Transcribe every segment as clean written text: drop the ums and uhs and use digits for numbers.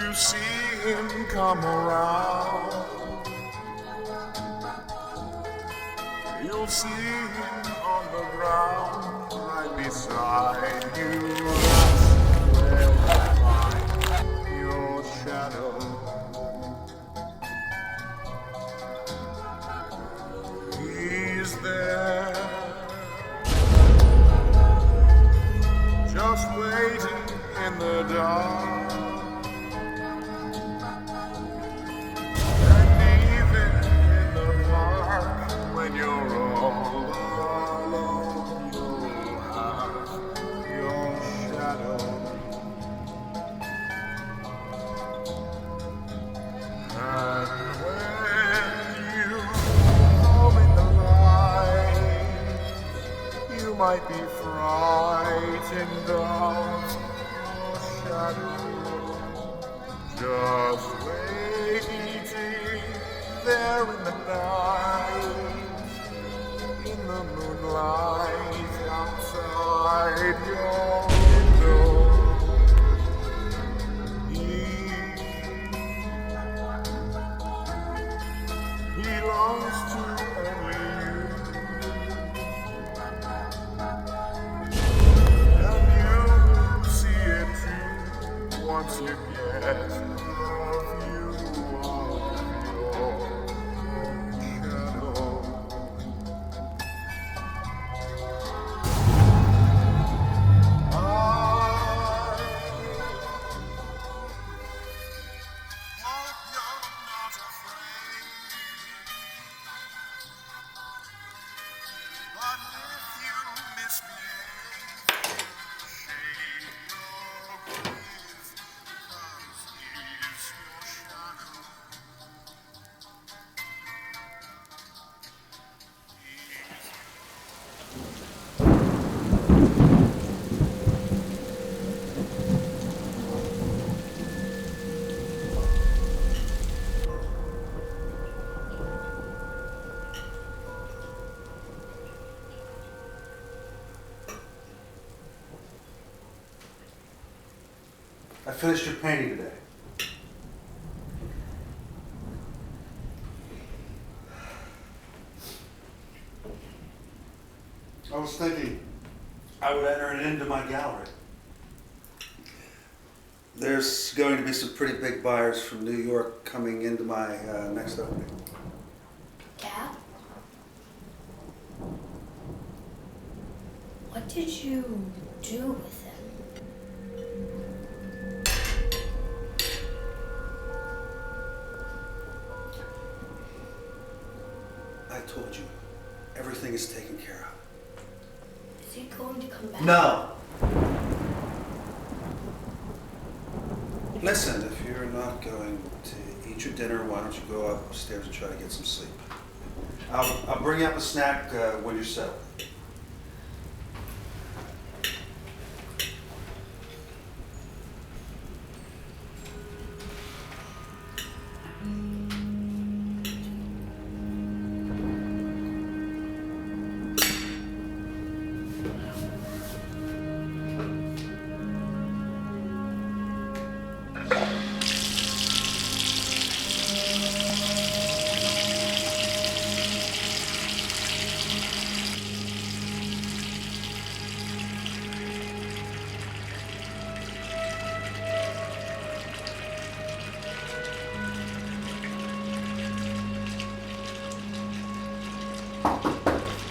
you see him come around, you'll see him on the ground right beside you. That's where you find your shadow. He's there, just waiting in the dark. And even in the park, when you're all alone, you'll have your shadow. And when you come in the light, you might be frightened of your shadow, just waiting there in the night, in the moonlight outside your window. He longs to only you, and you see it too once you get a view of your shadow. I hope you're not afraid. But if you misbehave, shade your gaze, 'cause he's your shadow. I finished your painting today. I was thinking I would enter it into my gallery. There's going to be some pretty big buyers from New York coming into my next opening. Dad? What did you do with him? I told you, everything is taken care of. Is he going to come back? No! Listen, if you're not going to eat your dinner, why don't you go upstairs and try to get some sleep? I'll bring you up a snack when you're settled.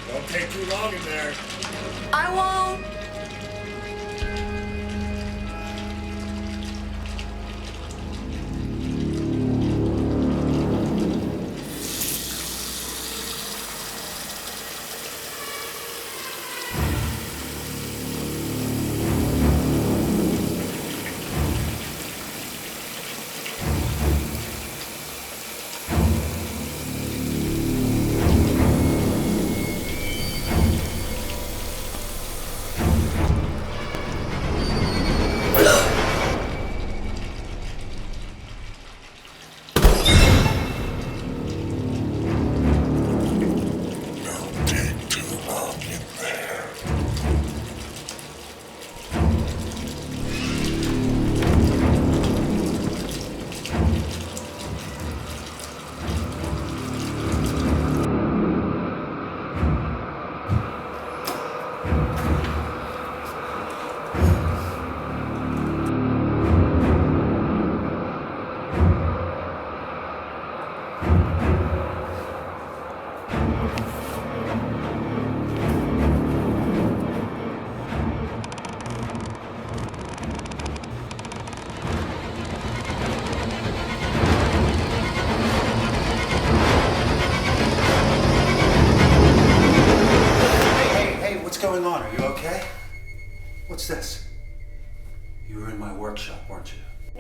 Don't take too long in there. I won't.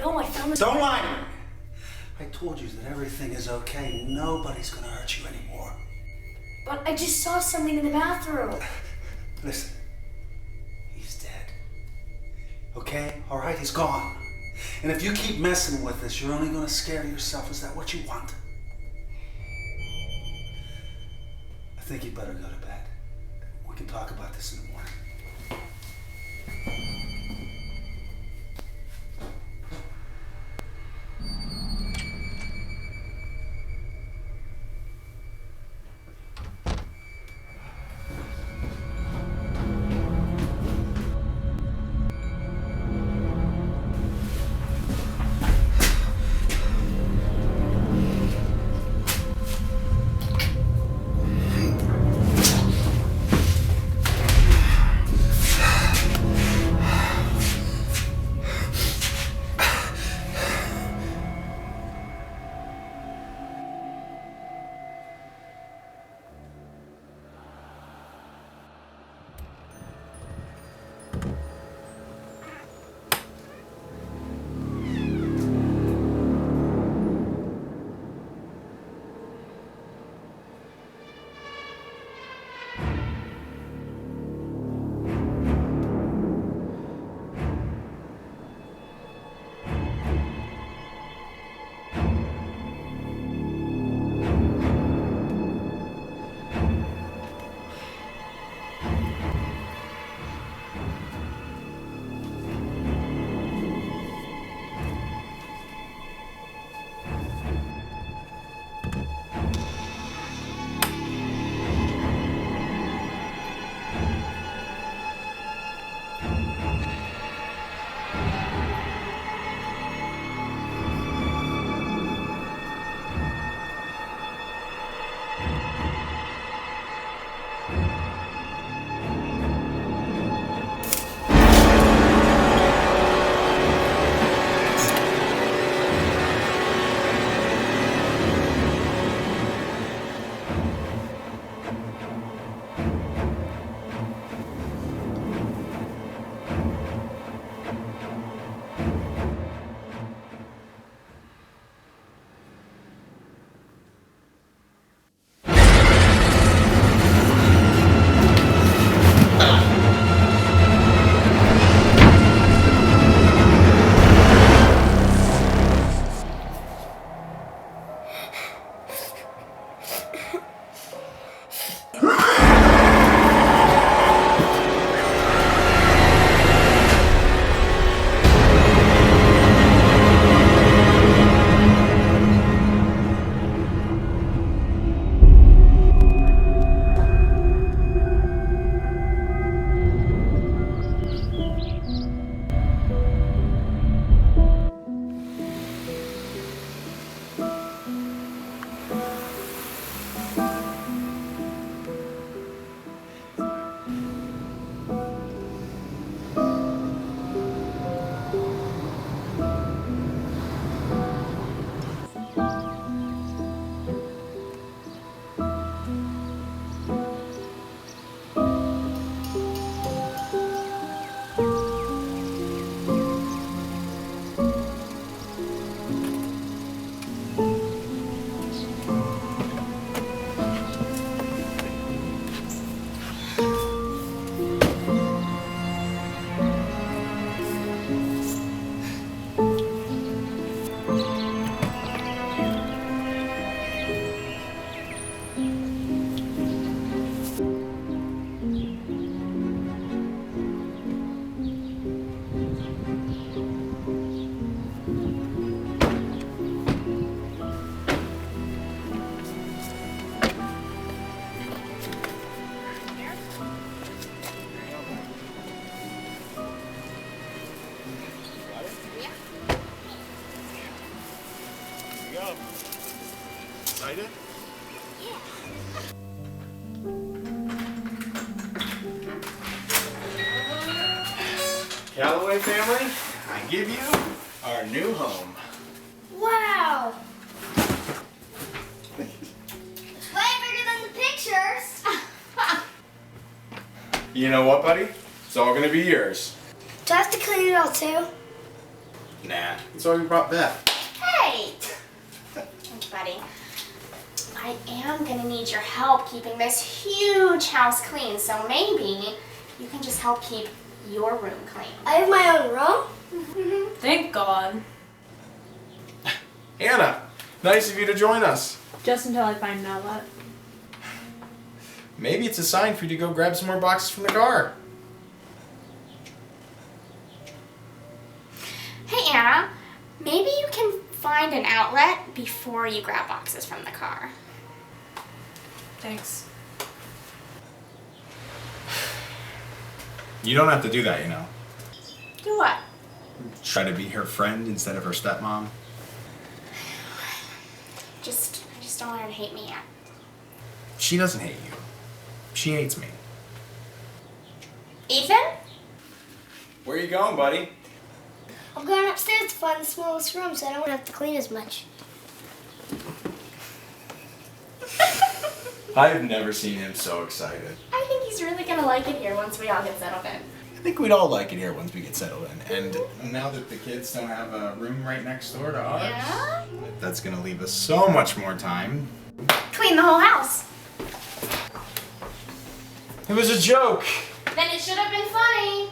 No, I found this. Don't lie to me. I told you that everything is okay. Nobody's gonna hurt you anymore. But I just saw something in the bathroom. Listen, he's dead. Okay? All right, he's gone. And if you keep messing with this, you're only gonna scare yourself. Is that what you want? I think you'd better go to bed. We can talk about this in the morning. Excited? Calaway family, I give you our new home. Wow! It's way bigger than the pictures. You know what, buddy? It's all gonna be yours. Do I have to clean it all too? Nah, that's why we brought Beth. Hey! Thanks, buddy. I am gonna need your help keeping this huge house clean, so maybe you can just help keep your room clean. I have my own room. Thank God. Anna, nice of you to join us. Just until I find an outlet. Maybe it's a sign for you to go grab some more boxes from the car. Hey, Anna, maybe you can find an outlet before you grab boxes from the car. Thanks. You don't have to do that, you know. Do what? Try to be her friend instead of her stepmom. I just don't want her to hate me yet. She doesn't hate you. She hates me. Ethan? Where are you going, buddy? I'm going upstairs to find the smallest room so I don't have to clean as much. I've never seen him so excited. I think he's really gonna like it here once we all get settled in. I think we'd all like it here once we get settled in. And now that the kids don't have a room right next door to ours, Yeah? that's gonna leave us so much more time. Clean the whole house. It was a joke. Then it should have been funny.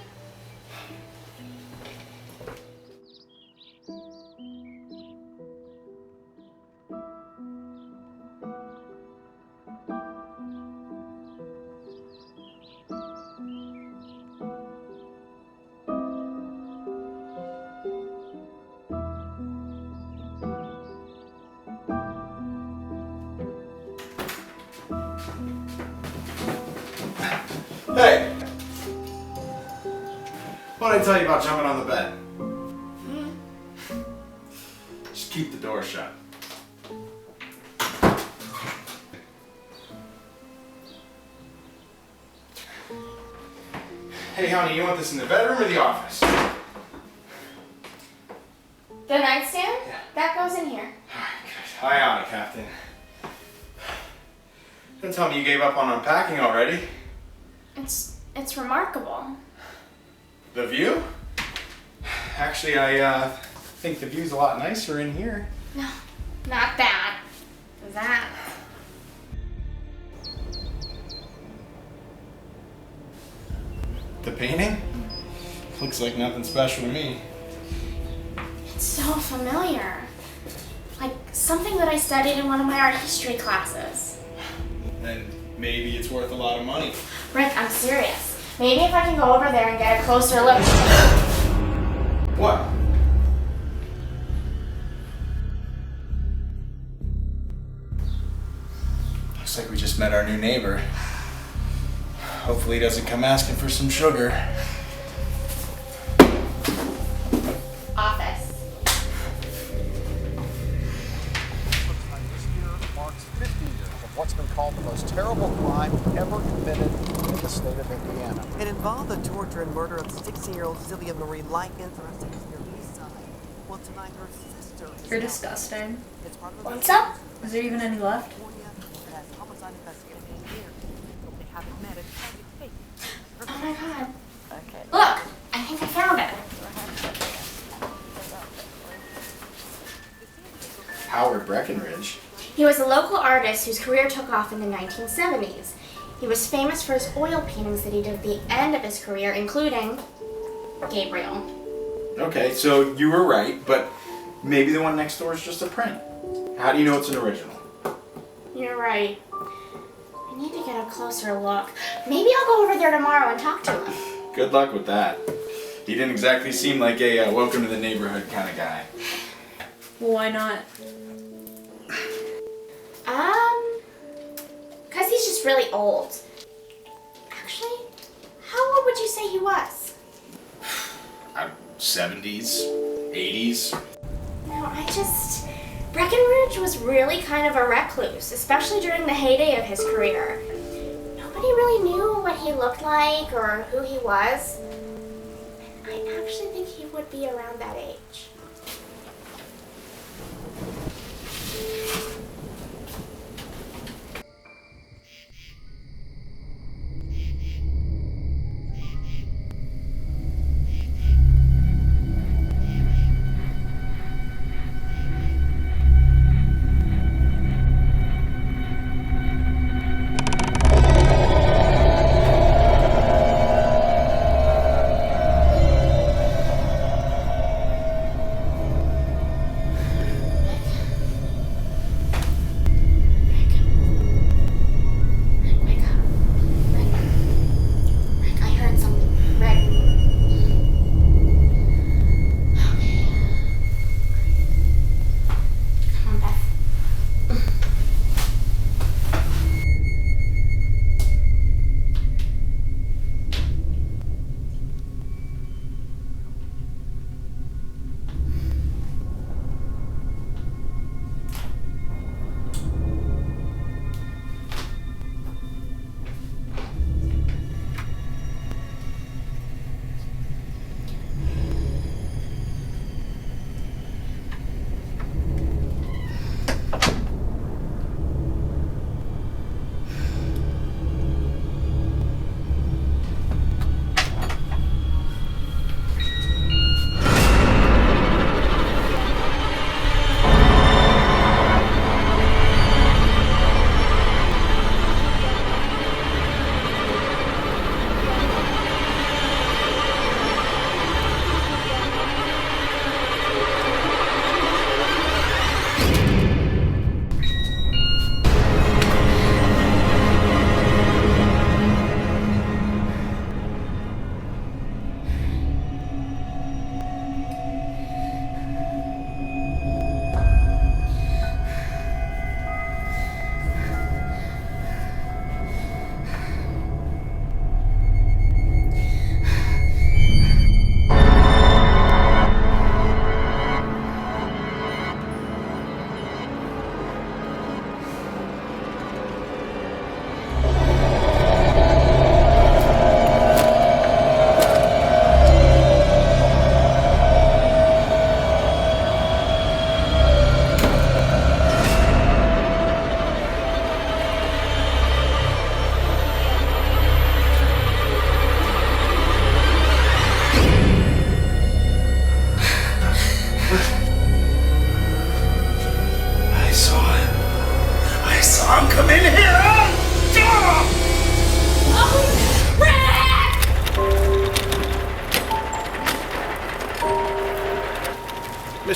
Hey! What did I tell you about jumping on the bed? Just keep the door shut. Hey, honey, you want this in the bedroom or the office? The nightstand? Yeah. That goes in here. Alright, good. Hi on it, Captain. Don't tell me you gave up on unpacking already. It's remarkable. The view? Actually, I think the view's a lot nicer in here. No, not that. That. The painting? Looks like nothing special to me. It's so familiar. Like something that I studied in one of my art history classes. Then maybe it's worth a lot of money. Rick, I'm serious. Maybe if I can go over there and get a closer look. What? Looks like we just met our new neighbor. Hopefully he doesn't come asking for some sugar. Office. This year marks 50 years of what's been called the most terrible crime ever committed in the state of Indiana. It involved the torture and murder of 16-year-old Sylvia Marie Likens and her 6-year-old son. Well, tonight her sister is You're now- disgusting. It's part of the What's up? Is there even any left? California that has homicide investigators in here. But they haven't met it. Oh my god. Okay. Look, I think I found it. Howard Breckenridge. He was a local artist whose career took off in the 1970s. He was famous for his oil paintings that he did at the end of his career, including Gabriel. Okay, so you were right, but maybe the one next door is just a print. How do you know it's an original? You're right. I need to get a closer look. Maybe I'll go over there tomorrow and talk to him. Good luck with that. He didn't exactly seem like a welcome to the neighborhood kind of guy. Well, why not? Because he's just really old. Actually, how old would you say he was? 70s, 80s. Breckenridge was really kind of a recluse, especially during the heyday of his career. Nobody really knew what he looked like or who he was. I actually think he would be around that age.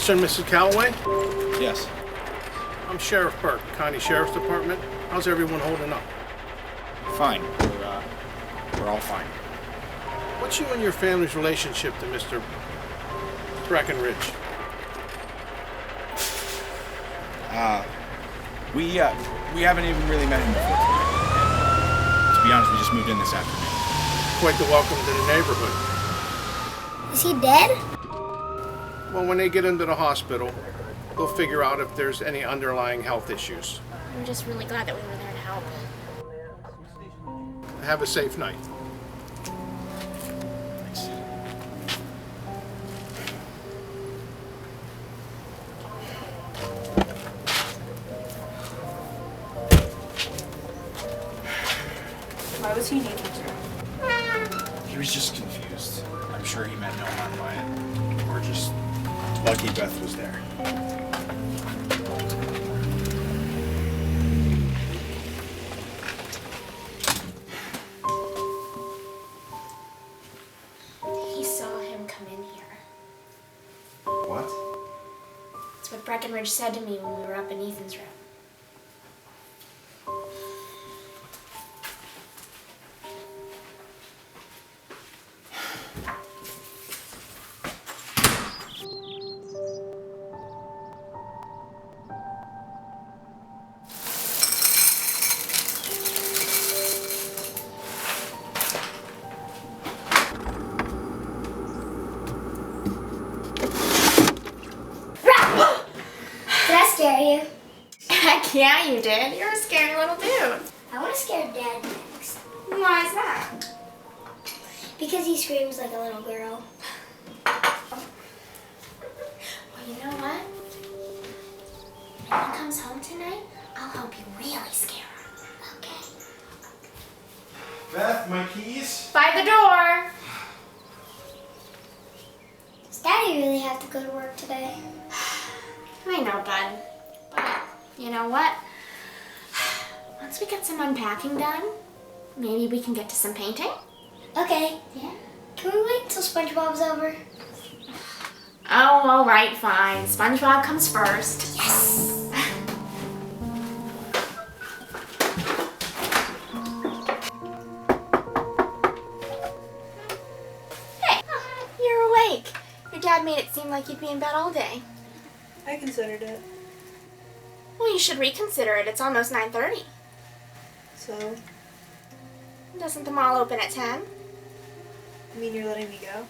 Mr. and Mrs. Calaway? Yes. I'm Sheriff Burke, County Sheriff's Department. How's everyone holding up? Fine. We're all fine. What's you and your family's relationship to Mr. Breckenridge? We haven't even really met him before today. And, to be honest, we just moved in this afternoon. Quite the welcome to the neighborhood. Is he dead? Well, when they get into the hospital, they'll figure out if there's any underlying health issues. I'm just really glad that we were there to help. Have a safe night. Thanks. Why was he needing to? He was just confused. I'm sure he meant no harm by it. Or just lucky Beth was there. He saw him come in here. What? That's what Breckenridge said to me when we were up in Ethan's room. Did I scare you? Heck yeah, you did. You're a scary little dude. I want to scare Dad next. Why is that? Because he screams like a little girl. Well, you know what? When he comes home tonight, I'll help you really scare him. Okay. Beth, my keys? By the door. Does Daddy really have to go to work today? I know, bud. But you know what? Once we get some unpacking done, maybe we can get to some painting. Okay. Yeah. Can we wait till SpongeBob's over? Oh, all right, fine. SpongeBob comes first. Yes! Hey, you're awake. Your dad made it seem like you'd be in bed all day. I considered it. Well, you should reconsider it. It's almost 9:30. So, Doesn't the mall open at 10? you mean you're letting me go?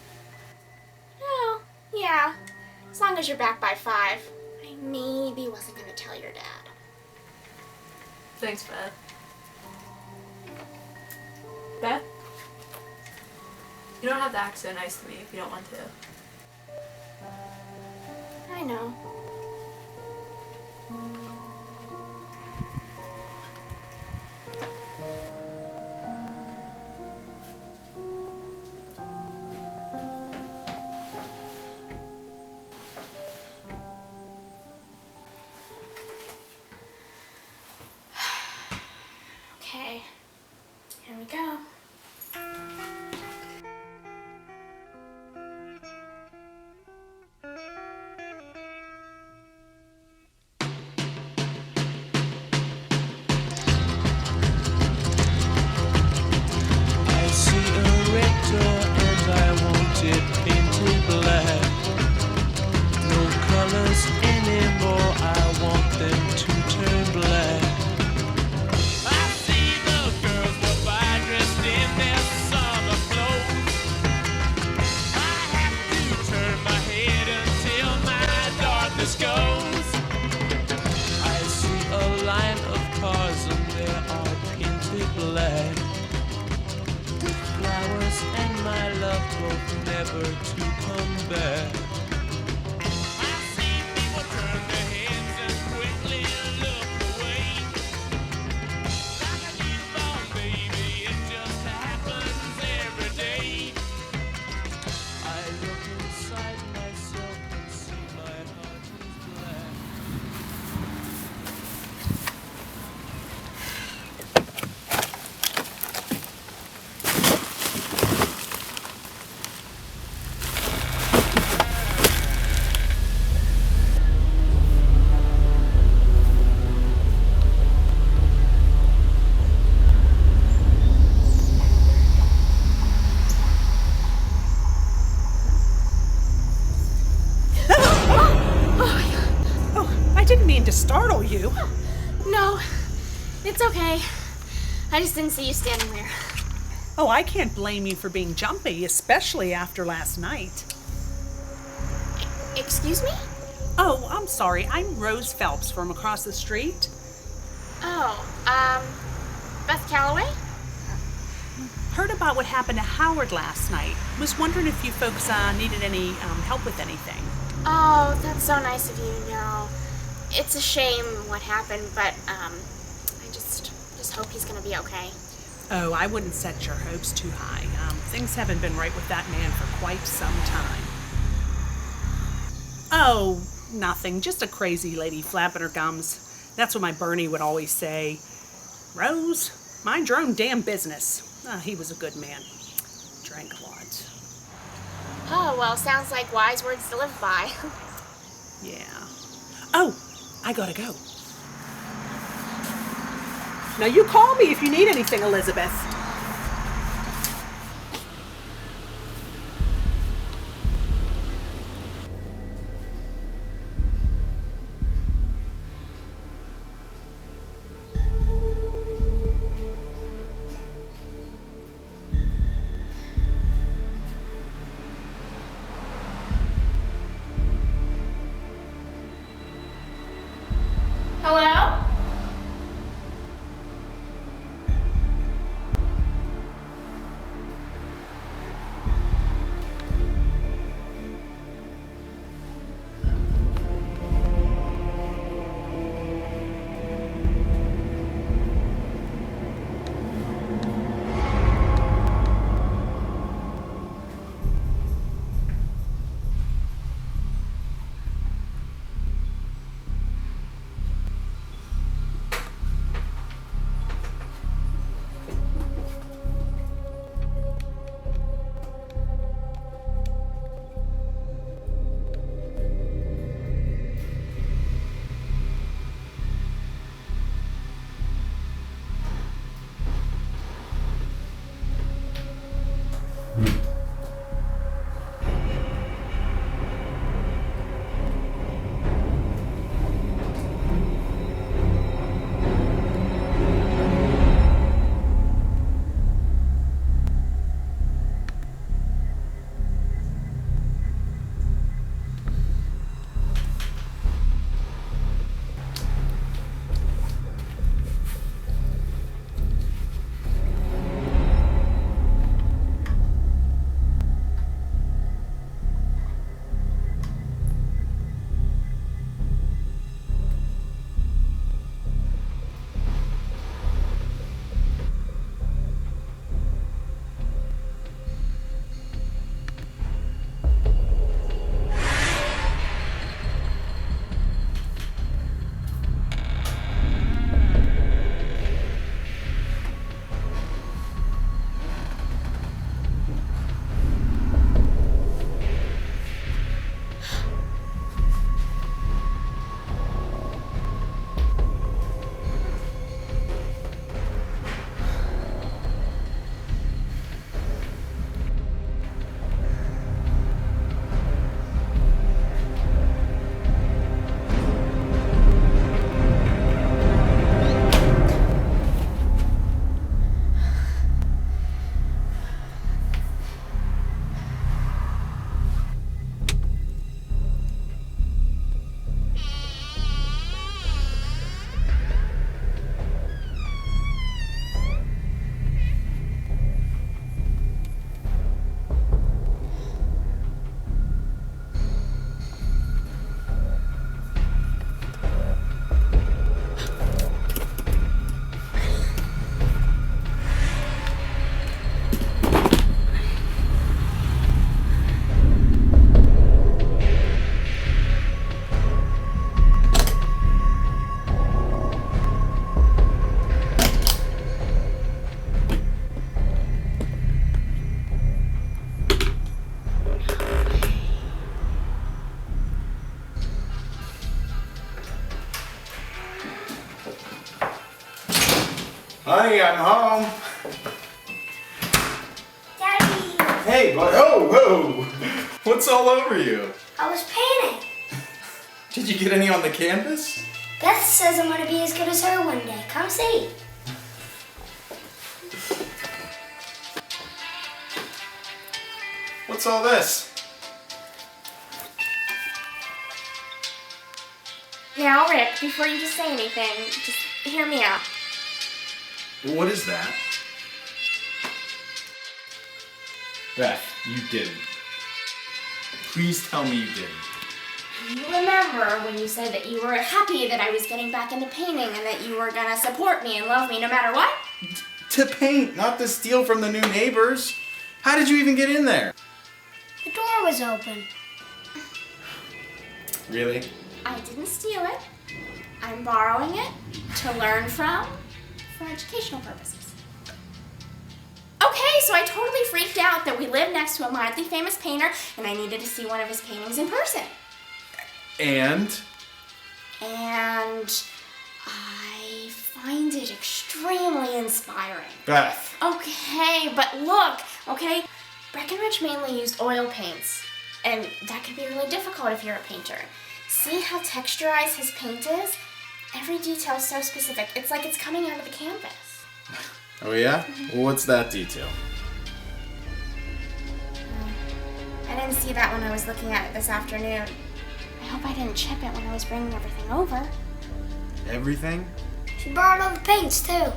Oh, yeah. As long as you're back by 5. I maybe wasn't going to tell your dad. Thanks, Beth. Beth? You don't have to act so nice to me if you don't want to. I know. Okay, here we go. I see a red door and I want it painted black. No colors anymore, I want them to turn black. I see the girls go by dressed in their summer clothes. I have to turn my head until my darkness goes. I see a line of cars and they are painted black. Flowers and my love both never to come back. I see people turn their heads and quickly look away. Like a newborn baby, it just happens every day. I look inside myself and see my heart is black. to startle you. No, it's okay. I just didn't see you standing there. Oh, I can't blame you for being jumpy, especially after last night. Excuse me? Oh, I'm sorry. I'm Rose Phelps from across the street. Oh, Beth Calaway? Heard about what happened to Howard last night. Was wondering if you folks needed any help with anything. Oh, that's so nice of you. No, it's a shame what happened, but I just hope he's gonna be okay. Oh, I wouldn't set your hopes too high. Things haven't been right with that man for quite some time. Oh, nothing. Just a crazy lady flapping her gums. That's what my Bernie would always say. Rose, mind your own damn business. He was a good man. Drank a lot. Oh, well, sounds like wise words to live by. Yeah. Oh, I gotta go. Now you call me if you need anything, Elizabeth. Hello? Honey, I'm home. Daddy, Hey, bud. Oh, whoa. What's all over you? I was painting. Did you get any on the canvas? Beth says I'm gonna be as good as her one day. Come see. What's all this? Now, Rick, before you just say anything, just hear me out. What is that? Beth, you didn't. Please tell me you didn't. You remember when you said that you were happy that I was getting back into painting and that you were gonna support me and love me no matter what? To paint, not to steal from the new neighbors. How did you even get in there? The door was open. Really? I didn't steal it. I'm borrowing it to learn from for educational purposes. Okay, so I totally freaked out that we lived next to a mildly famous painter and I needed to see one of his paintings in person. And I find it extremely inspiring. Beth. Okay, but look, okay? Breckenridge mainly used oil paints, and that can be really difficult if you're a painter. See how texturized his paint is? Every detail is so specific. It's like it's coming out of the canvas. Oh yeah? Well, what's that detail? I didn't see that when I was looking at it this afternoon. I hope I didn't chip it when I was bringing everything over. Everything? She borrowed all the paints too.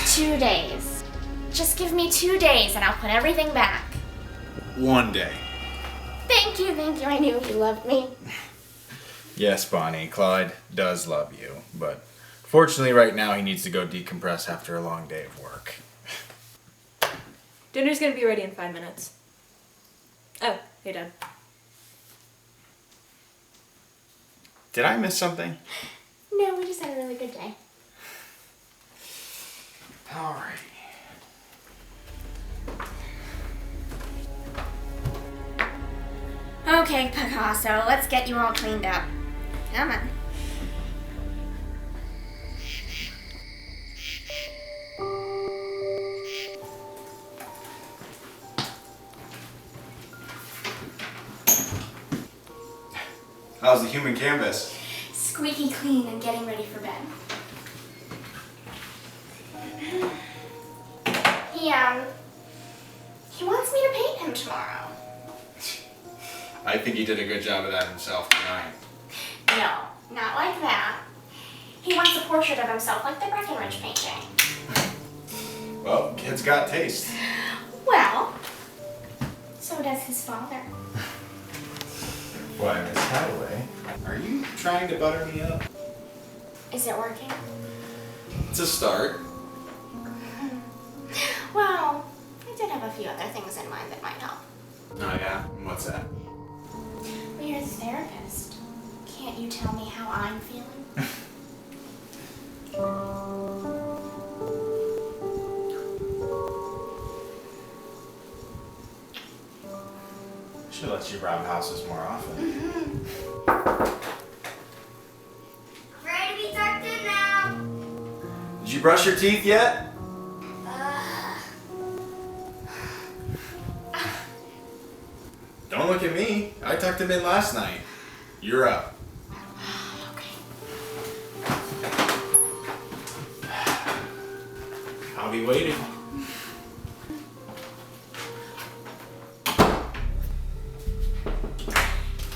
2 days. Just give me 2 days and I'll put everything back. One day. Thank you. I knew you loved me. Yes, Bonnie, Clyde does love you, but fortunately right now he needs to go decompress after a long day of work. Dinner's gonna be ready in 5 minutes. Oh, hey, Dad. Did I miss something? No, we just had a really good day. Alrighty. Okay, Picasso, let's get you all cleaned up. Come on. How's the human canvas? Squeaky clean and getting ready for bed. He wants me to paint him tomorrow. I think he did a good job of that himself tonight. No, not like that. He wants a portrait of himself like the Breckenridge painting. Well, kid's got taste. Well, so does his father. Why, Miss Calaway, are you trying to butter me up? Is it working? It's a start. Well, I did have a few other things in mind that might help. Oh yeah? And what's that? Well, you're the therapist. Can't you tell me how I'm feeling? Should let you rob houses more often. Ready to be tucked in now. Did you brush your teeth yet? Don't look at me. I tucked them in last night. You're up. Okay. I'll be waiting.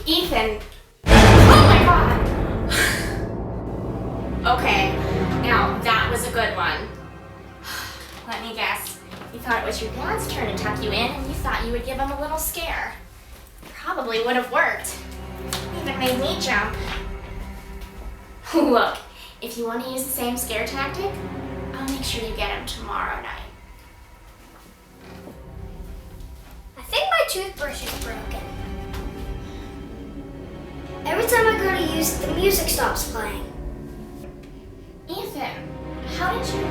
Ethan. Oh my god! Okay, now that was a good one. Let me guess. You thought it was your dad's turn to tuck you in and you thought you would give him a little scare. Probably would have worked. Even made me jump. Look, if you want to use the same scare tactic, I'll make sure you get him tomorrow night. I think my toothbrush is broken. Every time I go to use it, the music stops playing. Ethan, how did you...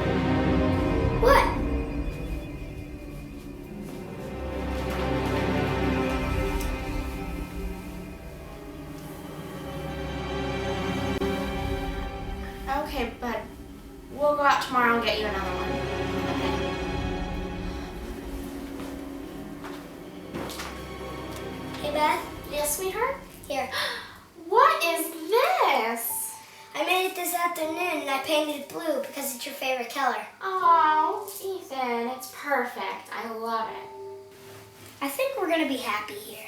What? Okay, but we'll go out tomorrow and get you another one. Okay. Hey, Beth. Yes, sweetheart? Here. What is this? afternoon and I painted it blue because it's your favorite color. Oh, Ethan, it's perfect. I love it. I think we're gonna be happy here.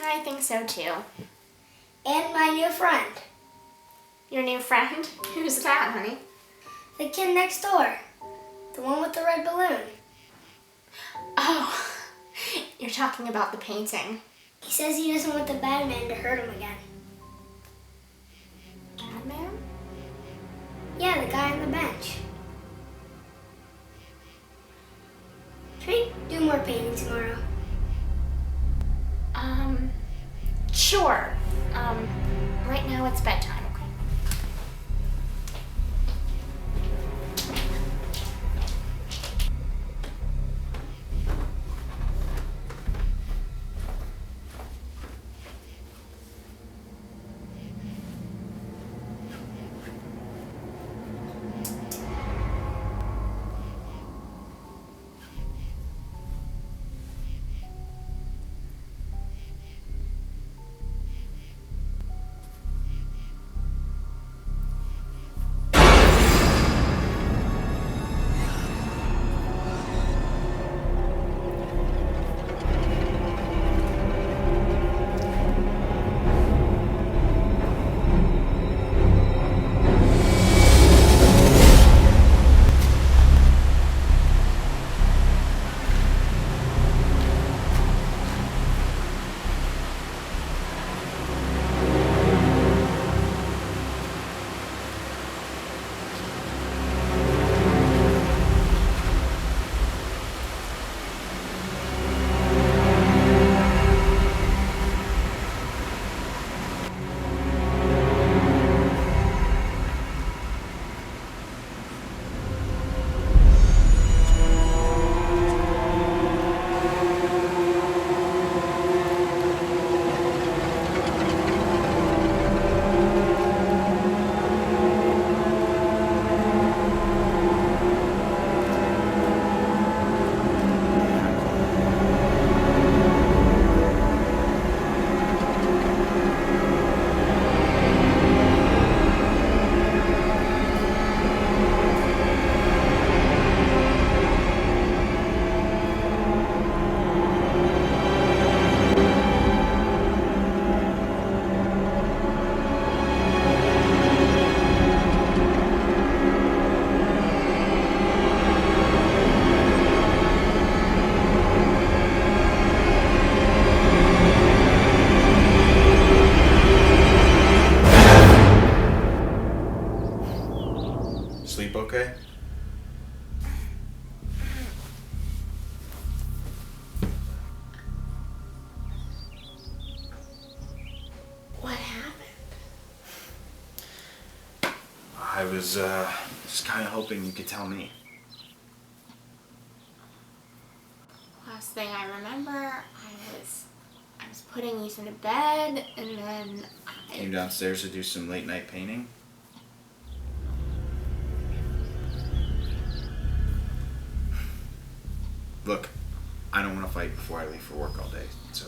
I think so too. And my new friend. Your new friend? Who's that, honey? The kid next door. The one with the red balloon. Oh, you're talking about the painting. He says he doesn't want the bad man to hurt him again. Bad man? Yeah, the guy on the bench. Can we do more painting tomorrow? Sure. Right now it's bedtime, okay? Sleep okay? What happened? I was just kind of hoping you could tell me. Last thing I remember, I was putting Ethan to bed, and then Came downstairs to do some late night painting. Look, I don't want to fight before I leave for work all day, so.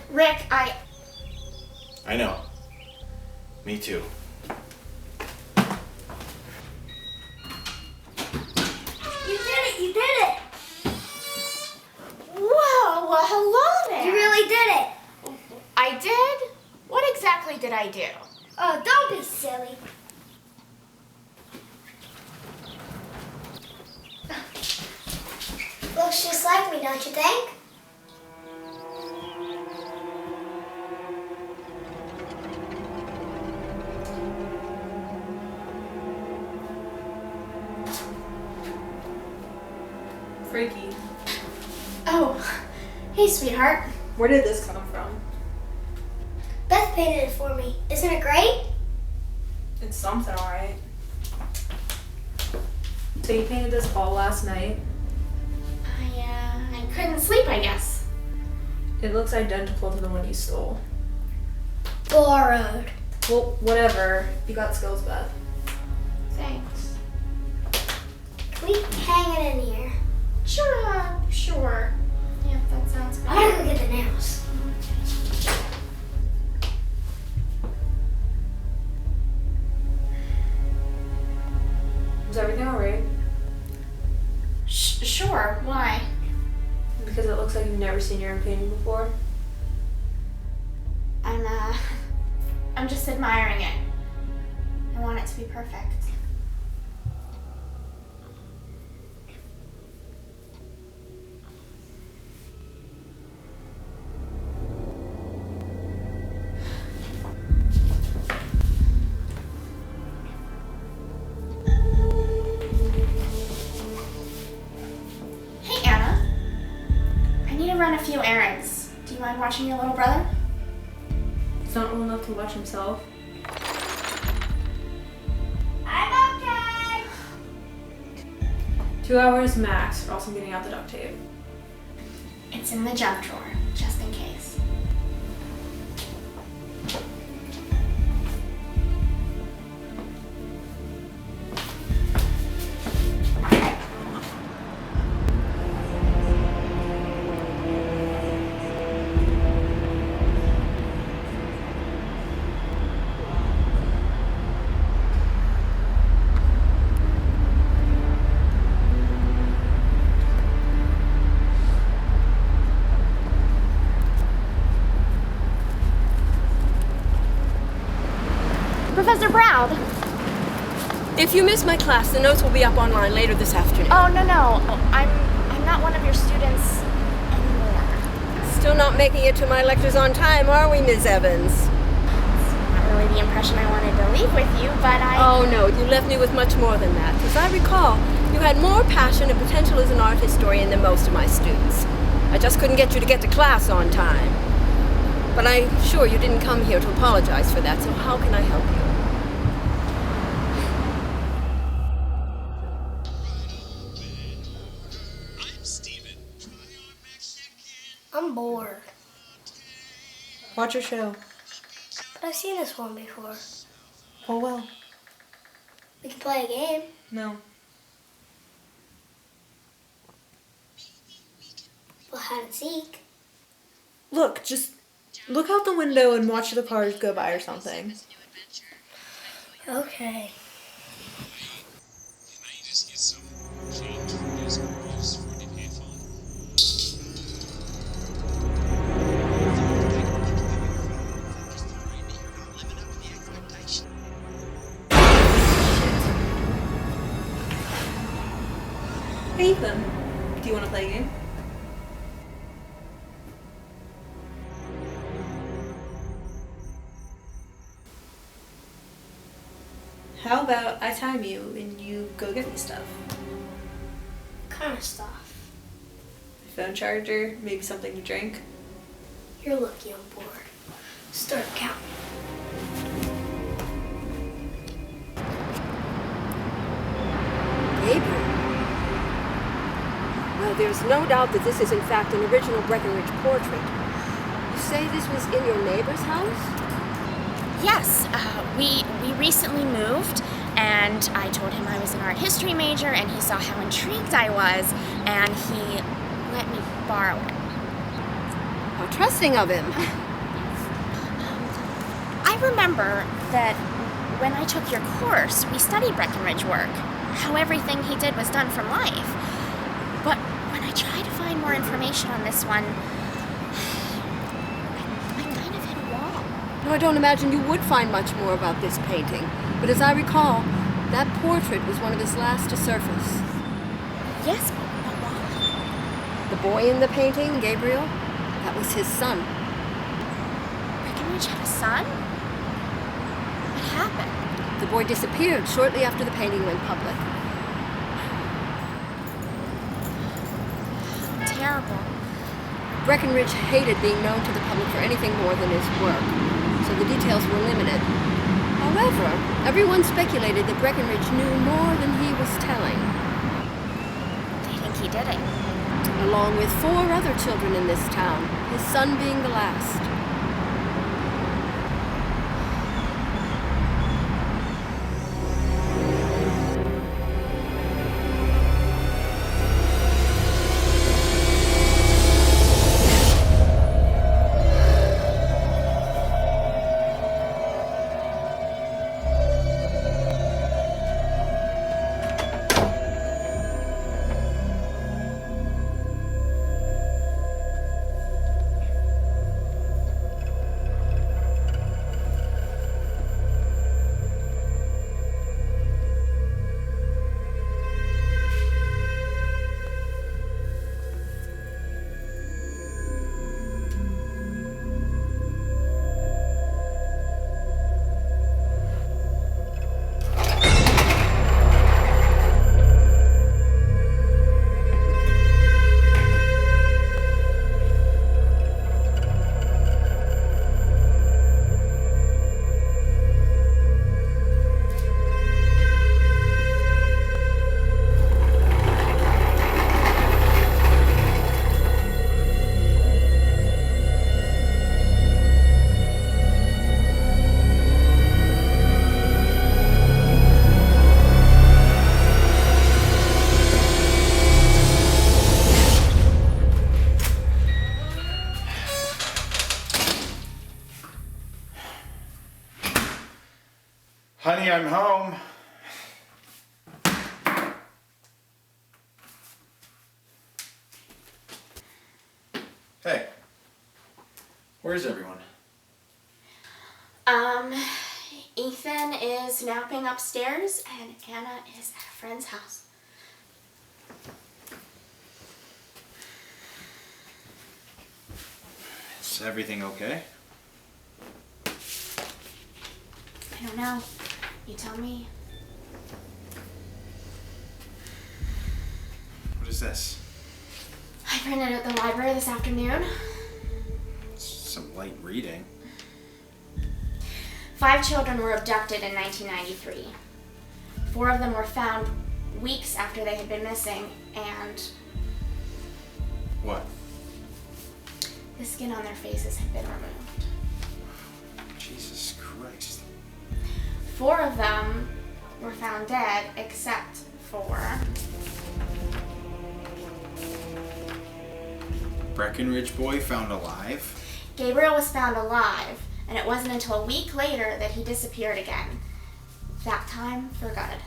Rick, I know. Me too. You did it! Whoa, well, hello there. You really did it! I did? What exactly did I do? Oh, don't be silly. Looks just like me, don't you think? Freaky. Oh, hey, sweetheart. Where did this come from? Beth painted it for me. Isn't it great? It's something, alright. So you painted this all last night? I couldn't sleep, I guess. It looks identical to the one you stole. Borrowed. Well, whatever. You got skills, Beth. Thanks. Can we hang it in here? Sure. Yeah, that sounds good. I'm gonna go get the nails. Because it looks like you've never seen your own painting before? I'm just admiring it. I want it to be perfect. Hey, Anna. I need to run a few errands. Do you mind watching your little brother? He's not old enough to watch himself. I'm okay. 2 hours max, or else I'm getting out the duct tape. It's in the junk drawer, just in case. Professor Brown! If you miss my class, the notes will be up online later this afternoon. Oh, no. I'm not one of your students anymore. Still not making it to my lectures on time, are we, Ms. Evans? It's not really the impression I wanted to leave with you, but Oh, no, you left me with much more than that. As I recall, you had more passion and potential as an art historian than most of my students. I just couldn't get you to get to class on time. But I'm sure you didn't come here to apologize for that, so how can I help you? I'm bored. Watch your show. But I've seen this one before. Oh well. We can play a game. No. Well, hide and seek. Look, just look out the window and watch the cars go by or something. Okay. Hey Ethan, do you want to play a game? How about I time you and you go get me stuff? What kind of stuff? Phone charger, maybe something to drink. You're lucky I'm bored. Start counting. Gabriel. Well, there's no doubt that this is in fact an original Breckenridge portrait. You say this was in your neighbor's house? Yes, we recently moved, and I told him I was an art history major, and he saw how intrigued I was, and he let me borrow it. How trusting of him. I remember that when I took your course, we studied Breckenridge work, how everything he did was done from life. But when I tried to find more information on this one, I kind of hit a wall. No, I don't imagine you would find much more about this painting. But as I recall, that portrait was one of his last to surface. Yes, but why? The boy in the painting, Gabriel, that was his son. Breckenridge had a son? What happened? The boy disappeared shortly after the painting went public. Terrible. Breckenridge hated being known to the public for anything more than his work, so the details were limited. However, everyone speculated that Breckenridge knew more than he was telling. They think he did it. Along with 4 other children in this town, his son being the last. Bonnie, I'm home. Hey, where's everyone? Ethan is napping upstairs, and Anna is at a friend's house. Is everything okay? I don't know. You tell me. What is this? I printed it at the library this afternoon. Some light reading. 5 children were abducted in 1993. 4 of them were found weeks after they had been missing, and What? the skin on their faces had been removed. Jesus Christ. 4 of them were found dead, except for Breckenridge boy found alive? Gabriel was found alive, and it wasn't until a week later that he disappeared again. That time for good.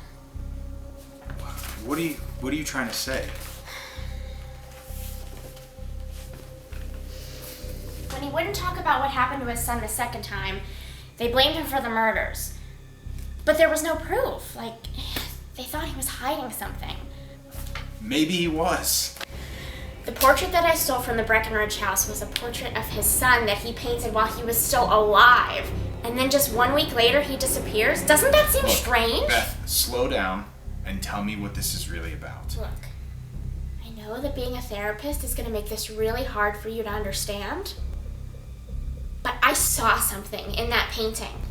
What are you trying to say? When he wouldn't talk about what happened to his son the second time, they blamed him for the murders. But there was no proof. Like, they thought he was hiding something. Maybe he was. The portrait that I stole from the Breckenridge house was a portrait of his son that he painted while he was still alive. And then just 1 week later, he disappears? Doesn't that seem strange? Beth, slow down and tell me what this is really about. Look, I know that being a therapist is going to make this really hard for you to understand. But I saw something in that painting.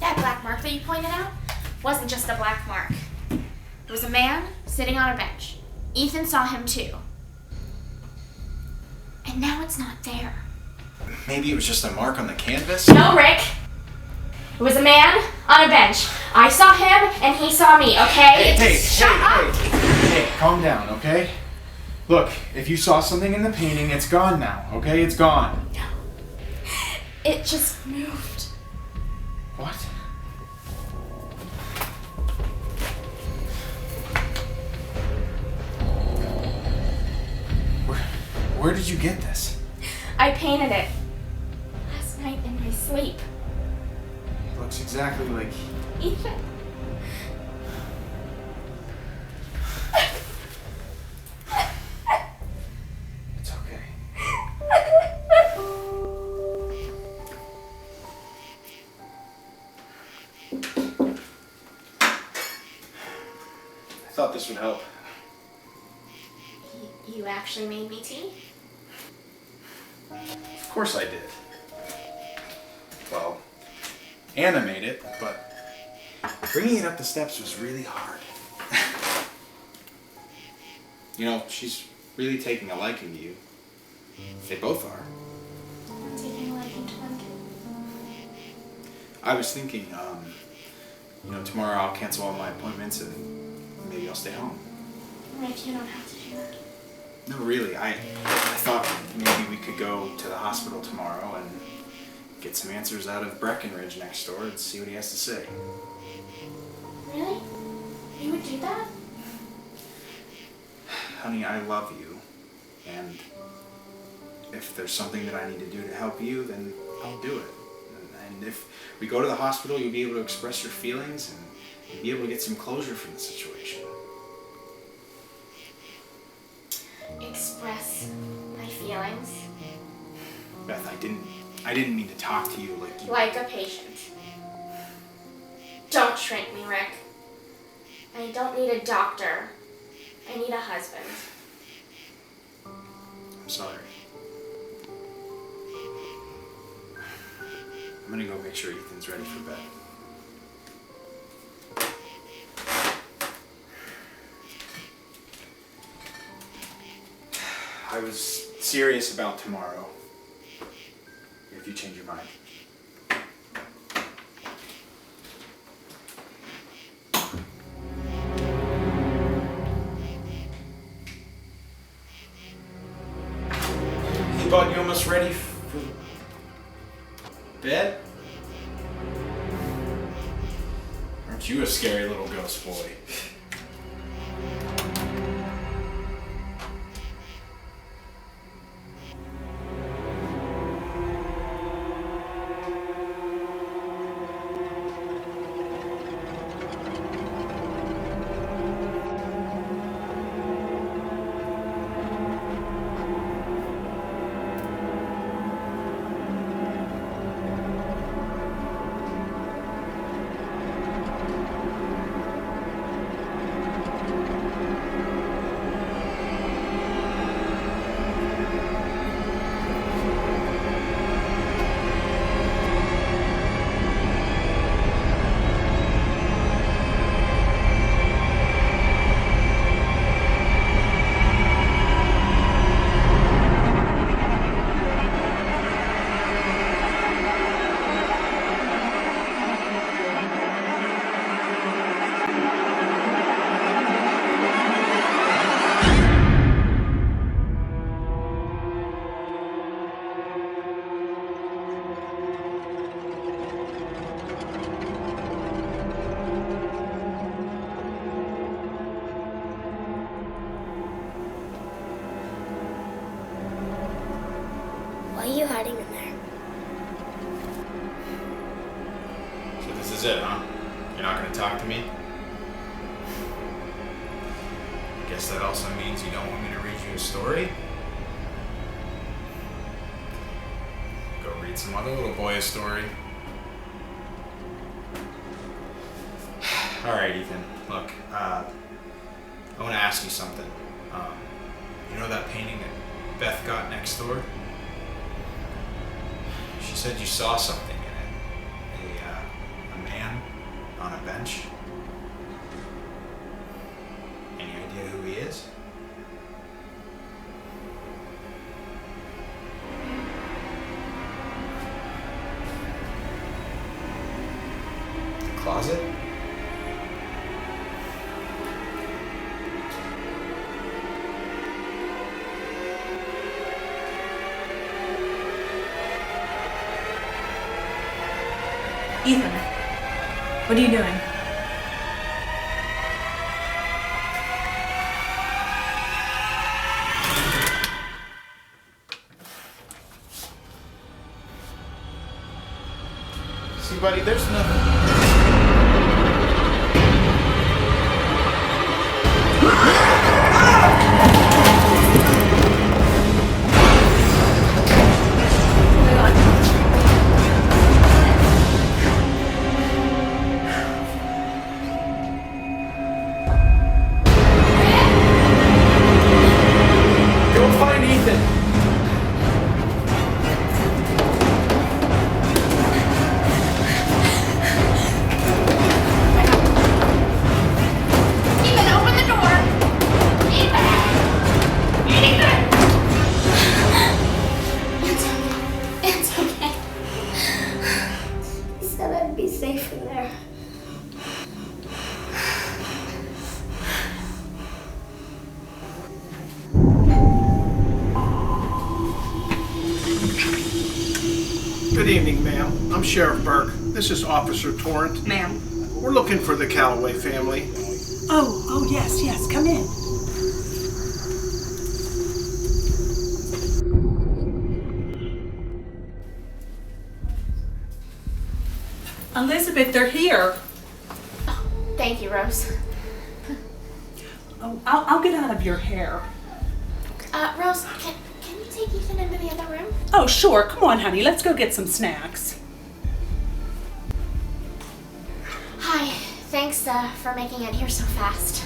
That black mark that you pointed out wasn't just a black mark. It was a man sitting on a bench. Ethan saw him too. And now it's not there. Maybe it was just a mark on the canvas? No, Rick! It was a man on a bench. I saw him and he saw me, okay? Hey, calm down, okay? Look, if you saw something in the painting, it's gone now, okay? It's gone. It just moved. What? Where did you get this? I painted it last night in my sleep. It looks exactly like... Ethan. It's okay. I thought this would help. You actually made me tea? Of course I did. Well, Anna made it, but bringing it up the steps was really hard. You know, she's really taking a liking to you. They both are. I'm taking a liking to them too. I was thinking, tomorrow I'll cancel all my appointments and maybe I'll stay home. Rick, you don't have to do that. No, really, I thought maybe we could go to the hospital tomorrow and get some answers out of Breckenridge next door and see what he has to say. Really? You would do that? Honey, I love you, and if there's something that I need to do to help you, then I'll do it. And if we go to the hospital, you'll be able to express your feelings and you'll be able to get some closure from the situation. Express my feelings. Beth, I didn't mean to talk to you like you... Like a patient. Don't shrink me, Rick. I don't need a doctor. I need a husband. I'm sorry. I'm gonna go make sure Ethan's ready for bed. I was serious about tomorrow. If you change your mind. Hey bud, you almost ready for... Bed? Aren't you a scary little ghost boy? Why are you hiding in there? So this is it, huh? You're not gonna talk to me? I guess that also means you don't want me to read you a story? Go read some other little boy a story. Alright, Ethan, look, I want to ask you something. You know that painting that Beth got next door? She said you saw something in it. A man on a bench. Any idea who he is? The closet? Ethan, what are you doing? See, buddy, there's nothing. Good evening, ma'am. I'm Sheriff Burke. This is Officer Torrent. Ma'am. We're looking for the Calaway family. Oh, yes, come in. Elizabeth, they're here. Oh, thank you, Rose. Oh, I'll get out of your hair. Rose, can you take Ethan into the other room? Oh, sure. Come on, honey. Let's go get some snacks. Hi. Thanks for making it here so fast.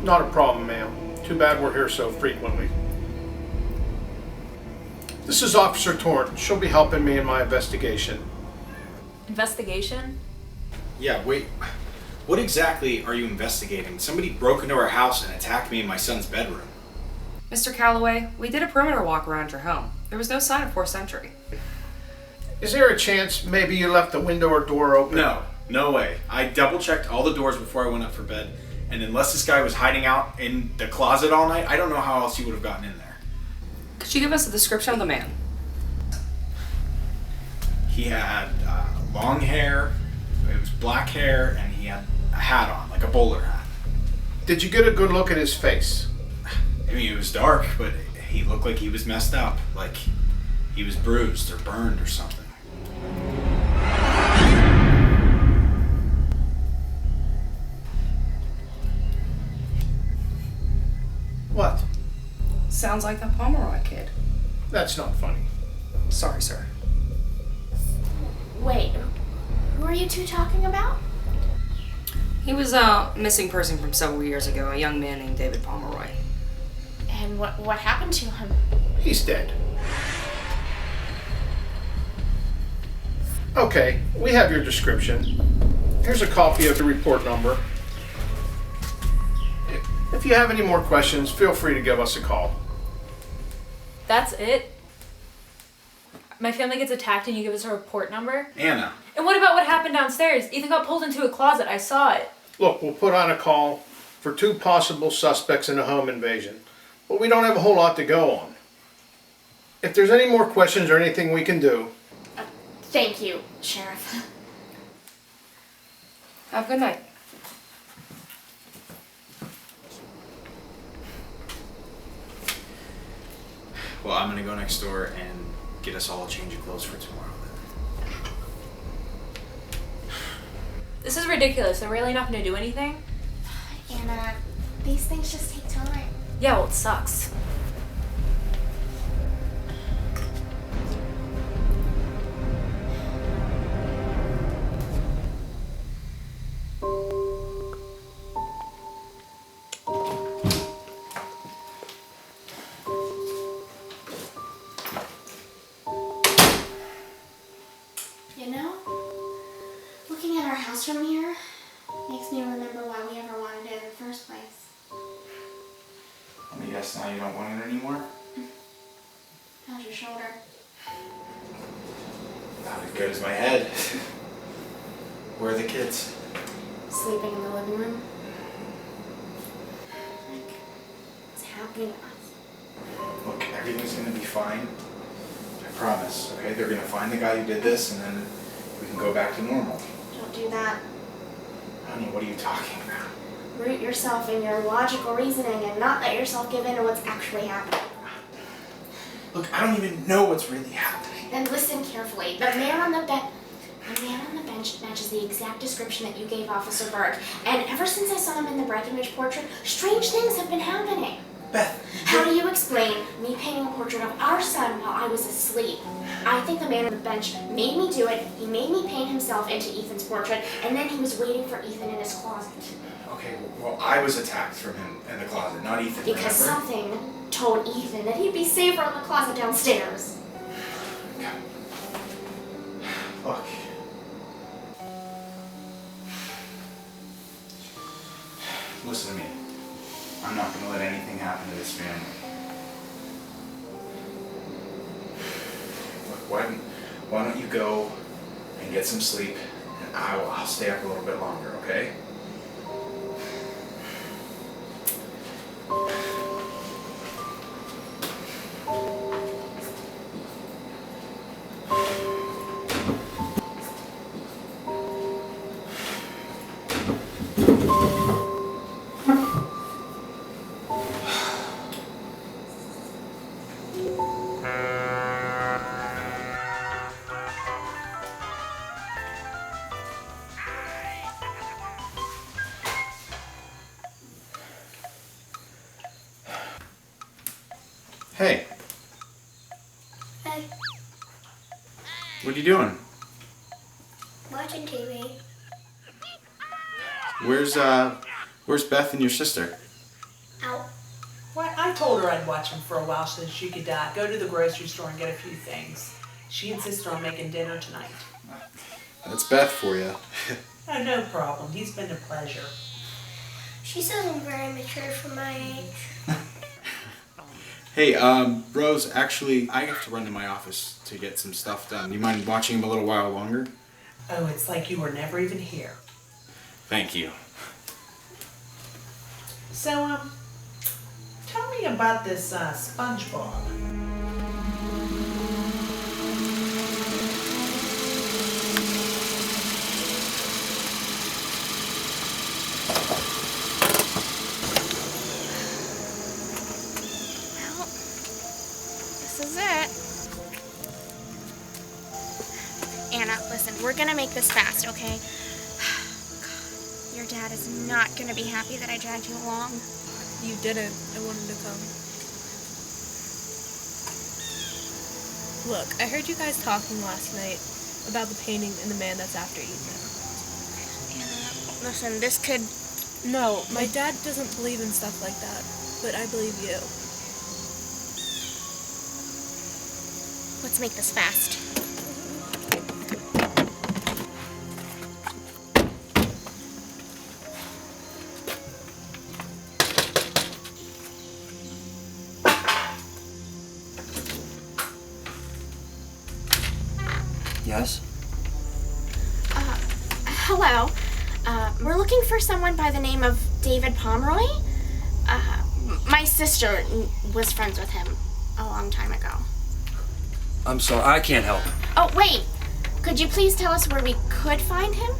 Not a problem, ma'am. Too bad we're here so frequently. This is Officer Torrent. She'll be helping me in my investigation. Investigation? Yeah, wait. What exactly are you investigating? Somebody broke into our house and attacked me in my son's bedroom. Mr. Calaway, we did a perimeter walk around your home. There was no sign of forced entry. Is there a chance maybe you left the window or door open? No way. I double-checked all the doors before I went up for bed, and unless this guy was hiding out in the closet all night, I don't know how else he would have gotten in there. Could you give us a description of the man? He had long hair, it was black hair, and he had a hat on, like a bowler hat. Did you get a good look at his face? I mean, it was dark, but he looked like he was messed up, like he was bruised or burned or something. What? Sounds like that Pomeroy kid. That's not funny. Sorry, sir. Wait, who are you two talking about? He was a missing person from several years ago, a young man named David Pomeroy. And what happened to him? He's dead. Okay, we have your description. Here's a copy of the report number. If you have any more questions, feel free to give us a call. That's it? My family gets attacked and you give us a report number? Anna. And what about what happened downstairs? Ethan got pulled into a closet. I saw it. Look, we'll put on a call for 2 possible suspects in a home invasion, but we don't have a whole lot to go on. If there's any more questions or anything we can do... Thank you, Sheriff. Have a good night. Well, I'm gonna go next door and get us all a change of clothes for tomorrow then. This is ridiculous. They're really not going to do anything? Anna, these things just take time. Yeah, well, it sucks. You know, looking at our house from here makes me remember why we ever wanted it in the first place. Let me guess, now you don't want it anymore? How's your shoulder? Not as good as my head. Where are the kids? Sleeping in the living room? Like, what's happening to us? Look, everything's gonna be fine. I promise, okay? They're gonna find the guy who did this and then we can go back to normal. Don't do that. Honey, what are you talking about? Root yourself in your logical reasoning and not let yourself give in to what's actually happening. Look, I don't even know what's really happening. Then listen carefully. The man on the bench matches the exact description that you gave Officer Burke. And ever since I saw him in the Breckenridge portrait, strange things have been happening. Beth. How do you explain me painting a portrait of our son while I was asleep? I think the man on the bench made me do it. He made me paint himself into Ethan's portrait, and then he was waiting for Ethan in his closet. Okay, well, I was attacked from him in the closet, not Ethan, Because remember? something told Ethan that he'd be safer in the closet downstairs. Look. Listen to me. I'm not going to let anything happen to this family. Look, why don't you go and get some sleep, and I'll stay up a little bit longer, okay? Hey. Hey, What are you doing? watching TV. Where's Beth and your sister? Out. What? I told her I'd watch him for a while so that she could go to the grocery store and get a few things. She insisted on making dinner tonight. That's Beth for you. Oh, no problem. He's been a pleasure. She says I'm very mature for my age. Hey, Rose, actually, I have to run to my office to get some stuff done. You mind watching him a little while longer? Oh, it's like you were never even here. Thank you. So, tell me about this, SpongeBob. listen, we're gonna make this fast, okay? Your dad is not gonna be happy that I dragged you along. You didn't. I wanted to come. Look, I heard you guys talking last night about the painting and the man that's after Ethan. Anna, listen, this could... No, my dad doesn't believe in stuff like that, but I believe you. Let's make this fast. Yes? Hello. We're looking for someone by the name of David Pomeroy. My sister was friends with him a long time ago. I'm sorry, I can't help. Oh, wait. Could you please tell us where we could find him?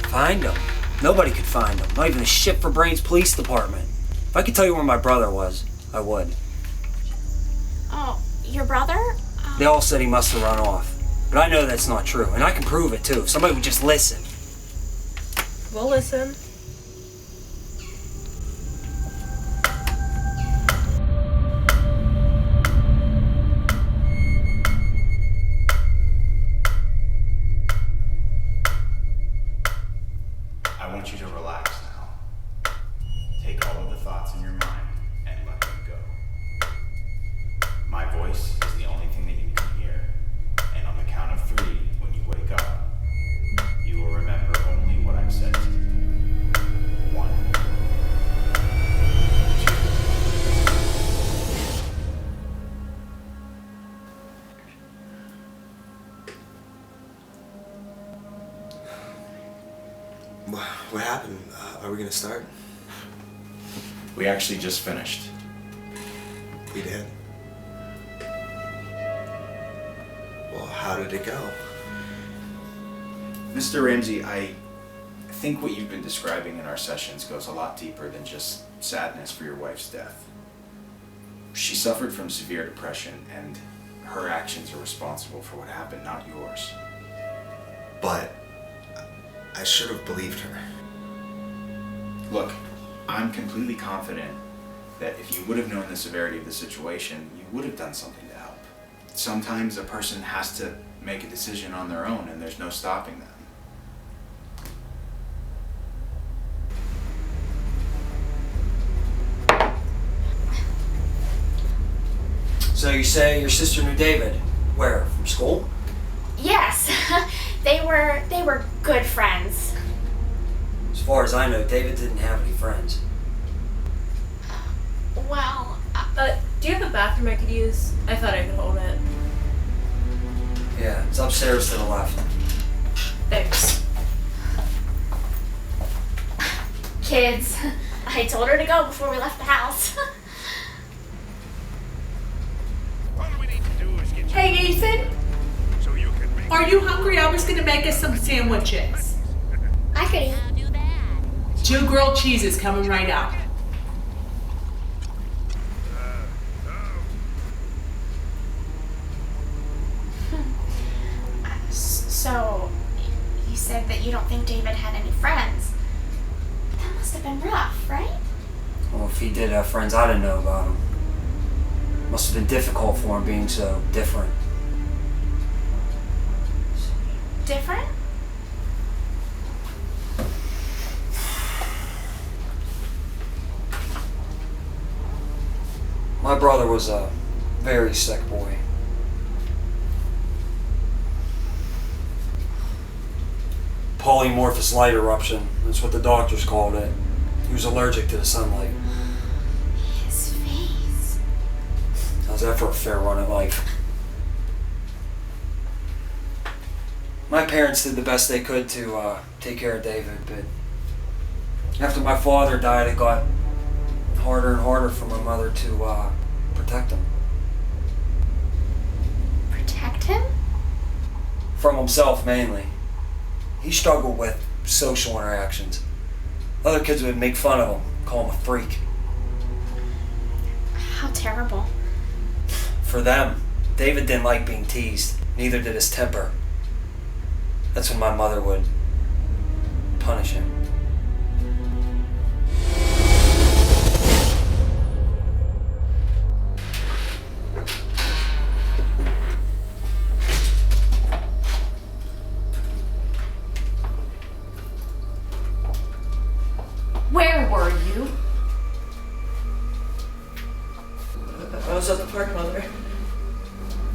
Find him? Nobody could find him. Not even the Shit for Brains police department. If I could tell you where my brother was, I would. Oh, your brother? They all said he must have run off. But I know that's not true, and I can prove it too, if somebody would just listen. We'll listen. I want you to relax now. Take all of the thoughts in your mind and let them go. My voice is the only thing that you can hear. And on the count of 3, when you wake up, you will remember only what I've said to you. 1, 2. What happened? Are we gonna start? We actually just finished. We did? Well, how did it go? Mr. Ramsey, I think what you've been describing in our sessions goes a lot deeper than just sadness for your wife's death. She suffered from severe depression, and her actions are responsible for what happened, not yours. But I should have believed her. Look, I'm completely confident that if you would have known the severity of the situation, you would have done something to help. Sometimes a person has to make a decision on their own, and there's no stopping them. So you say your sister knew David? Where? From school? Yes. They were good friends. As far as I know, David didn't have any friends. Well, do you have a bathroom I could use? I thought I could hold it. Yeah, it's upstairs to the left. Thanks. Kids, I told her to go before we left the house. Hey, Ethan. Are you hungry? I was gonna make us some sandwiches. I could eat. 2 grilled cheeses coming right out. So, you said that you don't think David had any friends. That must have been rough, right? Well, if he did have friends, I didn't know about him. Must have been difficult for him being so different. Different? My brother was a very sick boy. Polymorphous light eruption, that's what the doctors called it. He was allergic to the sunlight. His face. How's that for a fair run at life? My parents did the best they could to take care of David, but after my father died, it got harder and harder for my mother to protect him. Protect him? From himself, mainly. He struggled with social interactions. Other kids would make fun of him, call him a freak. How terrible. For them, David didn't like being teased. Neither did his temper. That's when my mother would punish him. Where were you? I was at the park, Mother.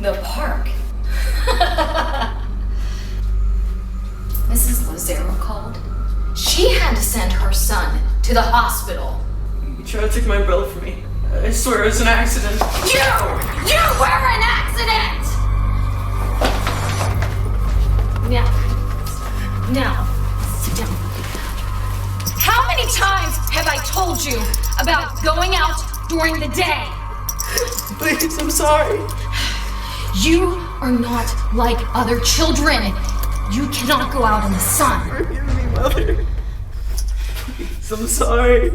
The park? Mrs. Lazaro called. She had to send her son to the hospital. You tried to take my umbrella from me. I swear it was an accident. You were an accident! Now, sit down. How many times have I told you about going out during the day? Please, I'm sorry. You are not like other children. You cannot go out in the sun. Forgive me, Mother. Please, I'm sorry.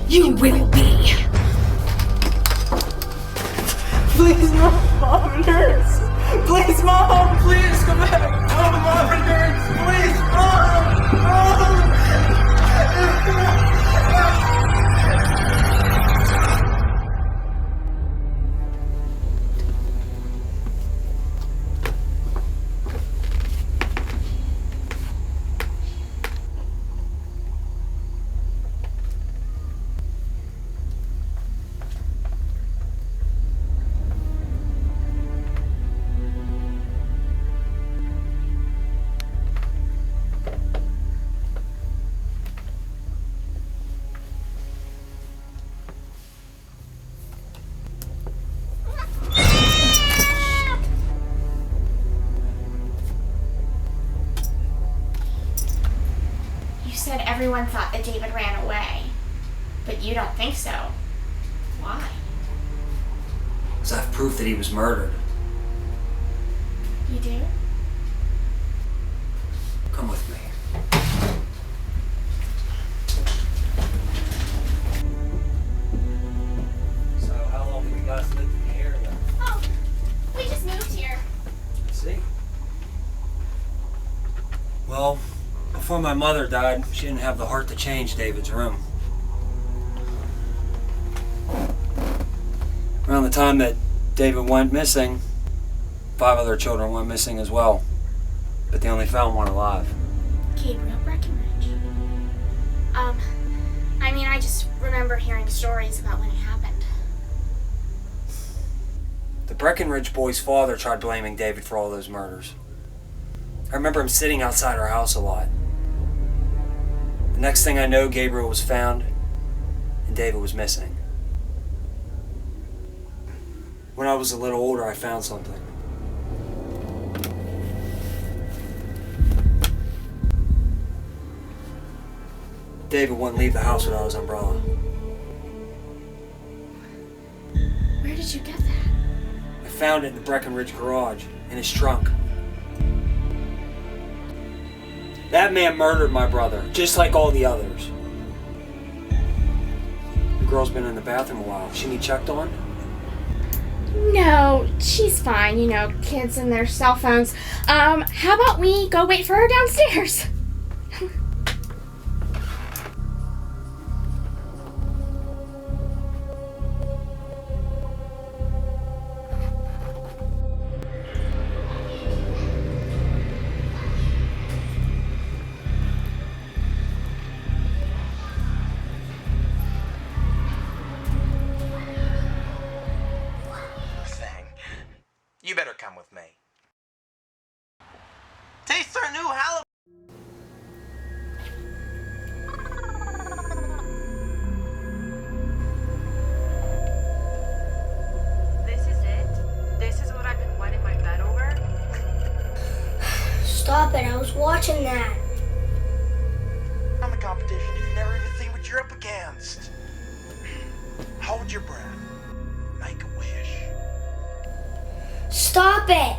You will be. Please, Mom, it hurts. Please, Mom, please come back. Mom, it hurts. Please, Mom. You said everyone thought that David ran away, but you don't think so. Why? Because I have proof that he was murdered. You do? Come with me. So, how long have you guys lived in the area? Oh, we just moved here. I see. Well, before my mother died, she didn't have the heart to change David's room. Around the time that David went missing, 5 other children went missing as well, but they only found one alive. Gabriel Breckenridge. I just remember hearing stories about when it happened. The Breckenridge boy's father tried blaming David for all those murders. I remember him sitting outside our house a lot. The next thing I know, Gabriel was found, and David was missing. When I was a little older, I found something. David wouldn't leave the house without his umbrella. Where did you get that? I found it in the Breckenridge garage, in his trunk. That man murdered my brother, just like all the others. The girl's been in the bathroom a while. She need checked on? No, she's fine. You know, kids and their cell phones. How about we go wait for her downstairs? You better come with me. Taste our new jalapeno. This is it? This is what I've been wetting my bed over? Stop it, I was watching that. On the competition, you've never even seen what you're up against. Hold your breath. Make a wish. Stop it!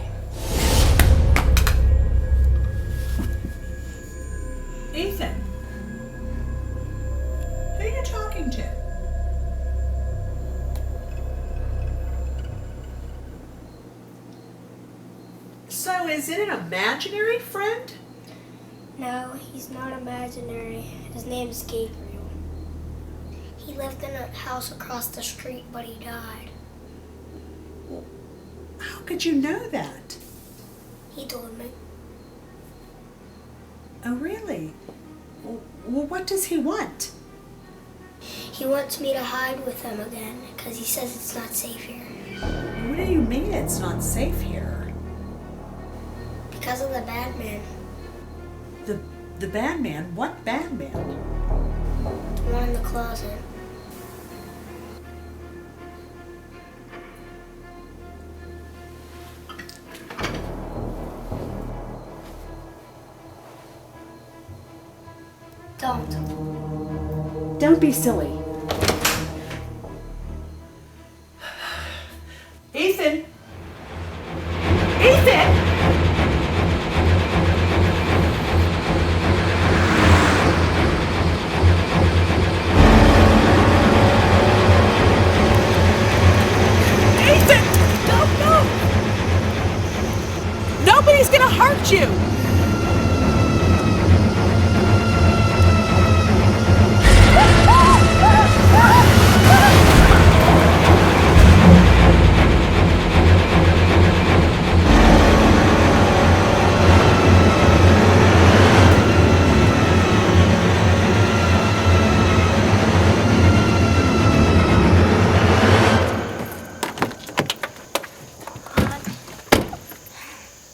Ethan, who are you talking to? So is it an imaginary friend? No, he's not imaginary. His name's Gabriel. He lived in a house across the street, but he died. How could you know that? He told me. Oh, really? Well, what does he want? He wants me to hide with him again, because he says it's not safe here. What do you mean it's not safe here? Because of the bad man. The bad man? What bad man? The one in the closet. Don't be silly. Ethan! Ethan! Ethan! No! Nobody's gonna hurt you!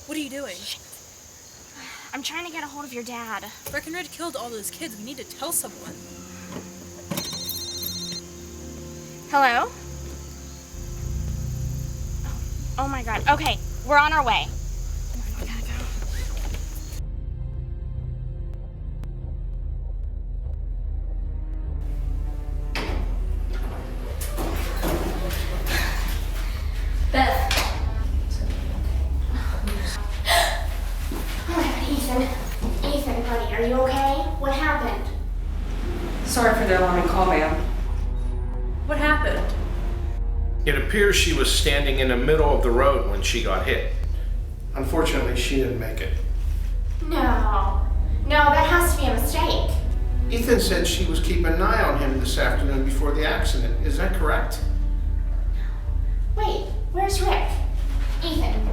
What are you doing? I'm trying to get a hold of your dad. Breckenridge killed all those kids. We need to tell someone. Hello? Oh my god. Okay, we're on our way. We gotta go. Beth. Oh my god, Ethan. Ethan, buddy, are you okay? What happened? Sorry for the alarming call, ma'am. What happened? It appears she was standing in the middle of the road when she got hit. Unfortunately, she didn't make it. No. No, that has to be a mistake. Ethan said she was keeping an eye on him this afternoon before the accident. Is that correct? Wait, where's Rick? Ethan,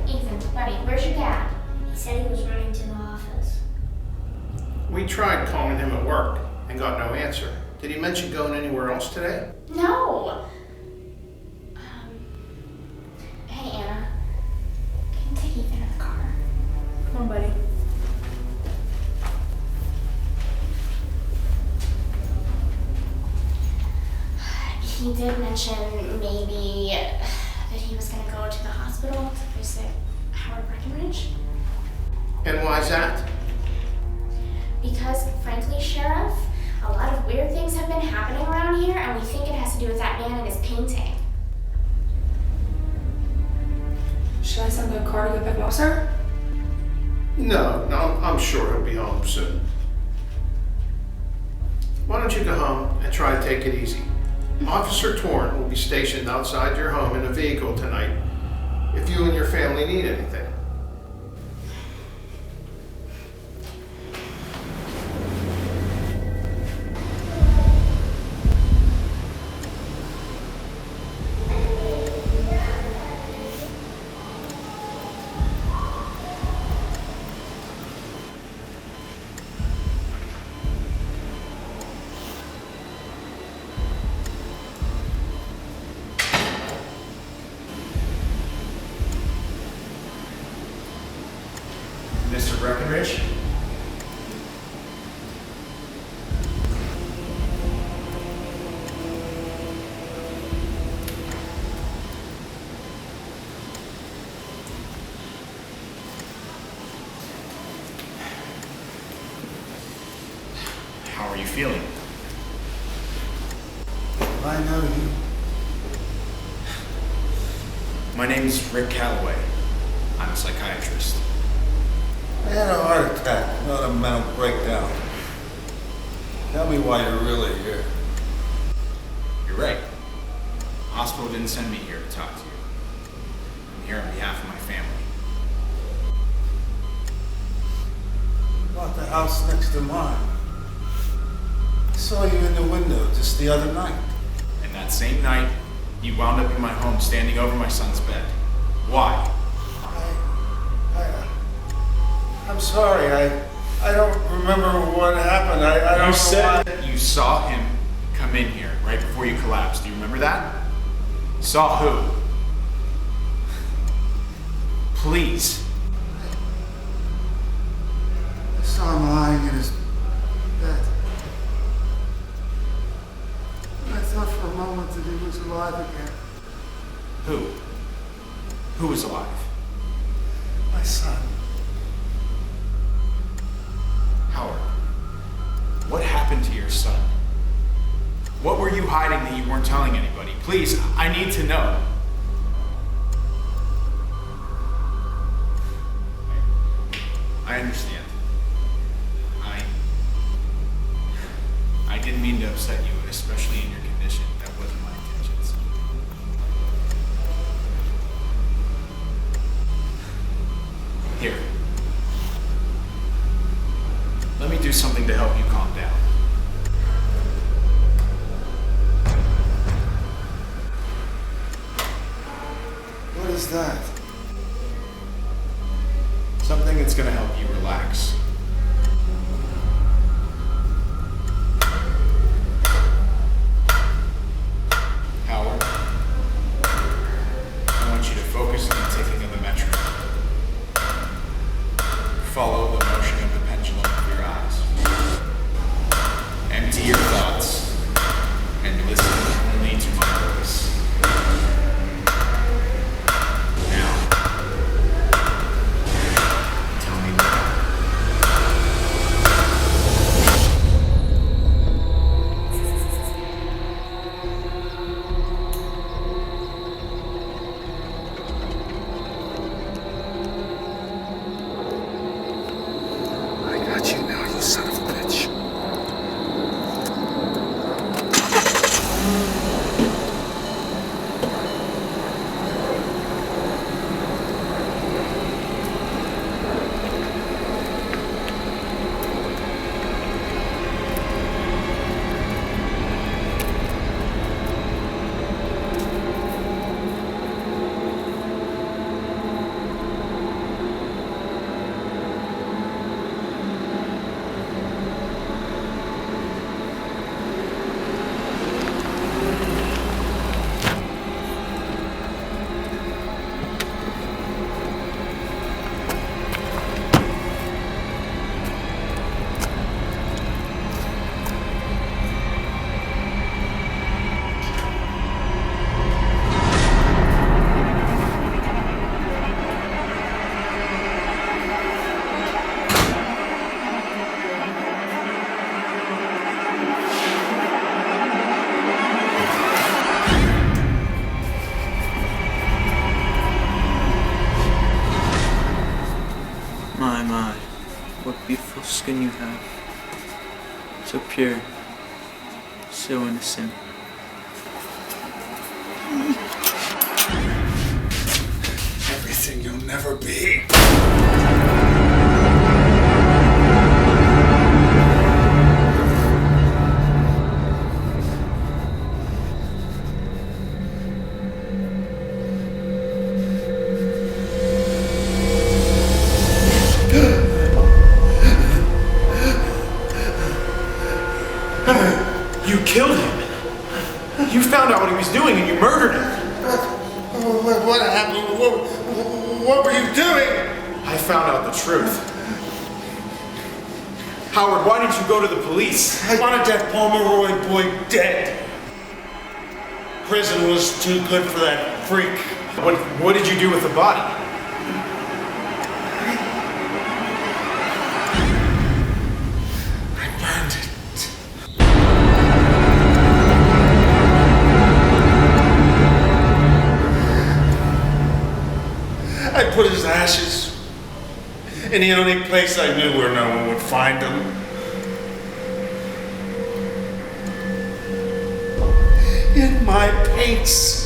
buddy, where's your dad? He said he was running to the office. We tried calling him at work and got no answer. Did he mention going anywhere else today? No. Hey, Anna. Can you take Ethan in the car? Come on, buddy. He did mention maybe that he was going to go to the hospital to visit Howard Breckenridge. And why is that? Because, frankly, Sheriff, a lot of weird things have been happening around here, and we think it has to do with that man and his painting. Should I send a car to go pick him up, sir? No, I'm sure he'll be home soon. Why don't you go home and try to take it easy? Officer Torn will be stationed outside your home in a vehicle tonight if you and your family need anything. Mr. Breckenridge? How are you feeling? I know you. My name's Rick Calaway. I'm a psychiatrist. I had a heart attack, not a mental breakdown. Tell me why you're really here. You're right. The hospital didn't send me here to talk to you. I'm here on behalf of my family. Bought the house next to mine. I saw you in the window just the other night. And that same night, you wound up in my home standing over my son's bed. Why? I'm sorry, I don't remember what happened. I don't know You said why. you saw him come in here right before you collapsed. Do you remember that? Saw who? Please. I saw him lying in his bed. And I thought for a moment that he was alive again. Who? Who was alive? My son. Howard, what happened to your son? What were you hiding that you weren't telling anybody? Please, I need to know. I understand. I didn't mean to upset you, especially in your condition. That wasn't my intentions. Here. Let me do something to help you calm down. What is that? Something that's going to help you relax. Howard, I want you to focus on the ticking of the metronome. Follow the motion of the pendulum with your eyes. Empty your thoughts and listen only to my voice. Now, tell me what happened. I got you now, you son of a bitch. My, what beautiful skin you have. So pure, so innocent. Everything you'll never be. You killed him. You found out what he was doing and you murdered him. What happened? What were you doing? I found out the truth. Howard, why didn't you go to the police? I wanted that Pomeroy boy dead. Prison was too good for that freak. What did you do with the body? I burned it. I put his ashes in the only place I knew where no one would find them. In my paints.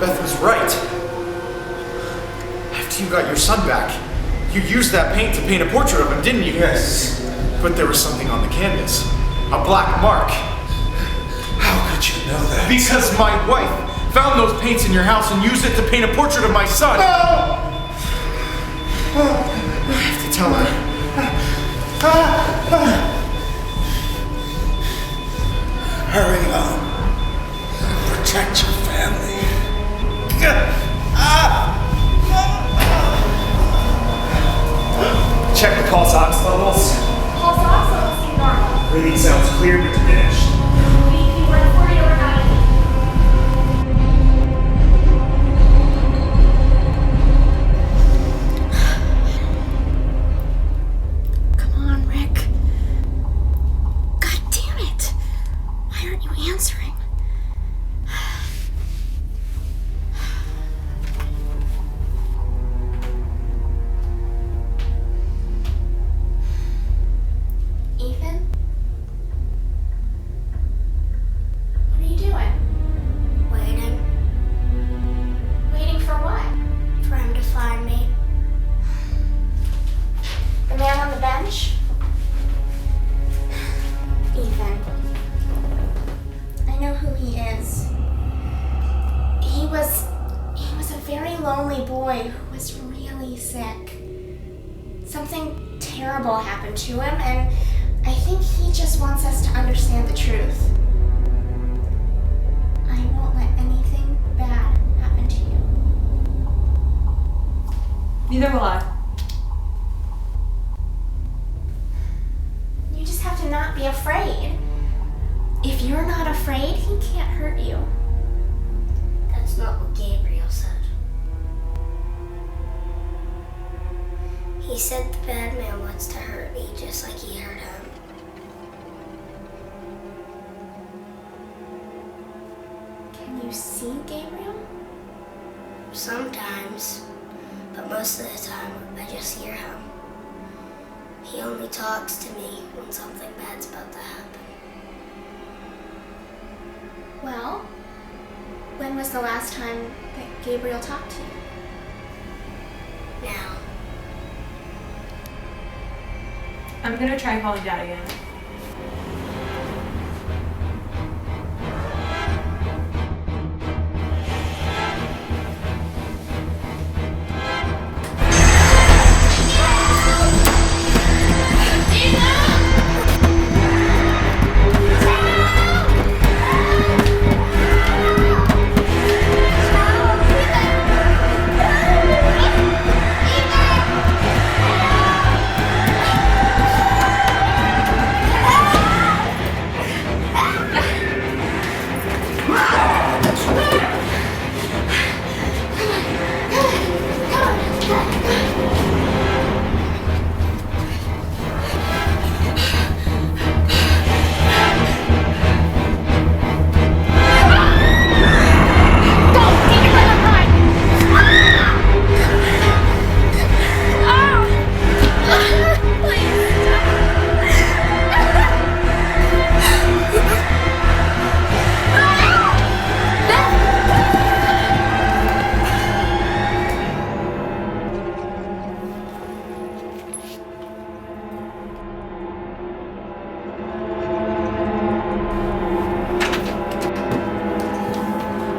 Beth was right. After you got your son back, You used that paint to paint a portrait of him, didn't you? Yes. But there was something on the canvas. A black mark. How could you know that? Because my wife found those paints in your house and used it to paint a portrait of my son. No! I have to tell her. Hurry home. Protect your family. Check the pulse ox levels. Pulse ox levels seem normal. Breathing sounds clear but diminished. We can work for you or not. Come on, Rick. God damn it. Why aren't you answering? Ethan? What are you doing? Waiting. Waiting for what? For him to find me. The man on the bench? Ethan. I know who he is. He was a very lonely boy who was really sick. Something terrible happened to him, and I think he just wants us to understand the truth. I won't let anything bad happen to you. Neither will I. You just have to not be afraid. If you're not afraid, he can't hurt you. That's not what Gabriel said. He said the bad man wants to hurt me just like he hurt him. Can you see Gabriel? Sometimes, but most of the time I just hear him. He only talks to me when something bad's about to happen. Well, when was the last time that Gabriel talked to you? Now. I'm gonna try calling Dad again.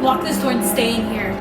Lock this door and stay in here.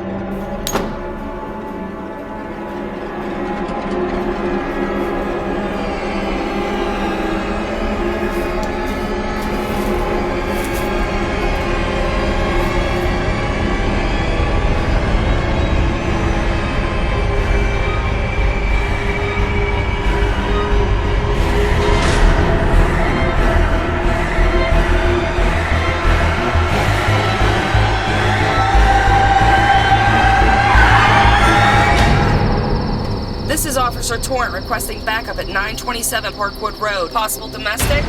This is Officer Torrent requesting backup at 927 Parkwood Road. Possible domestic?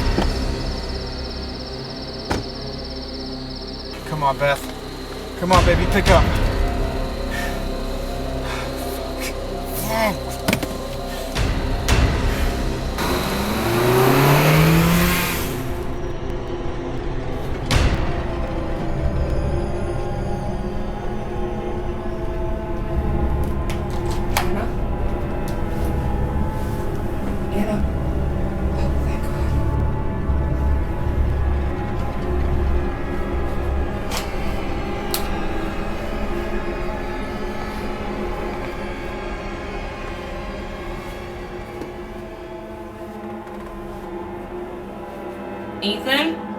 Come on, Beth. Come on, baby, pick up. Ethan?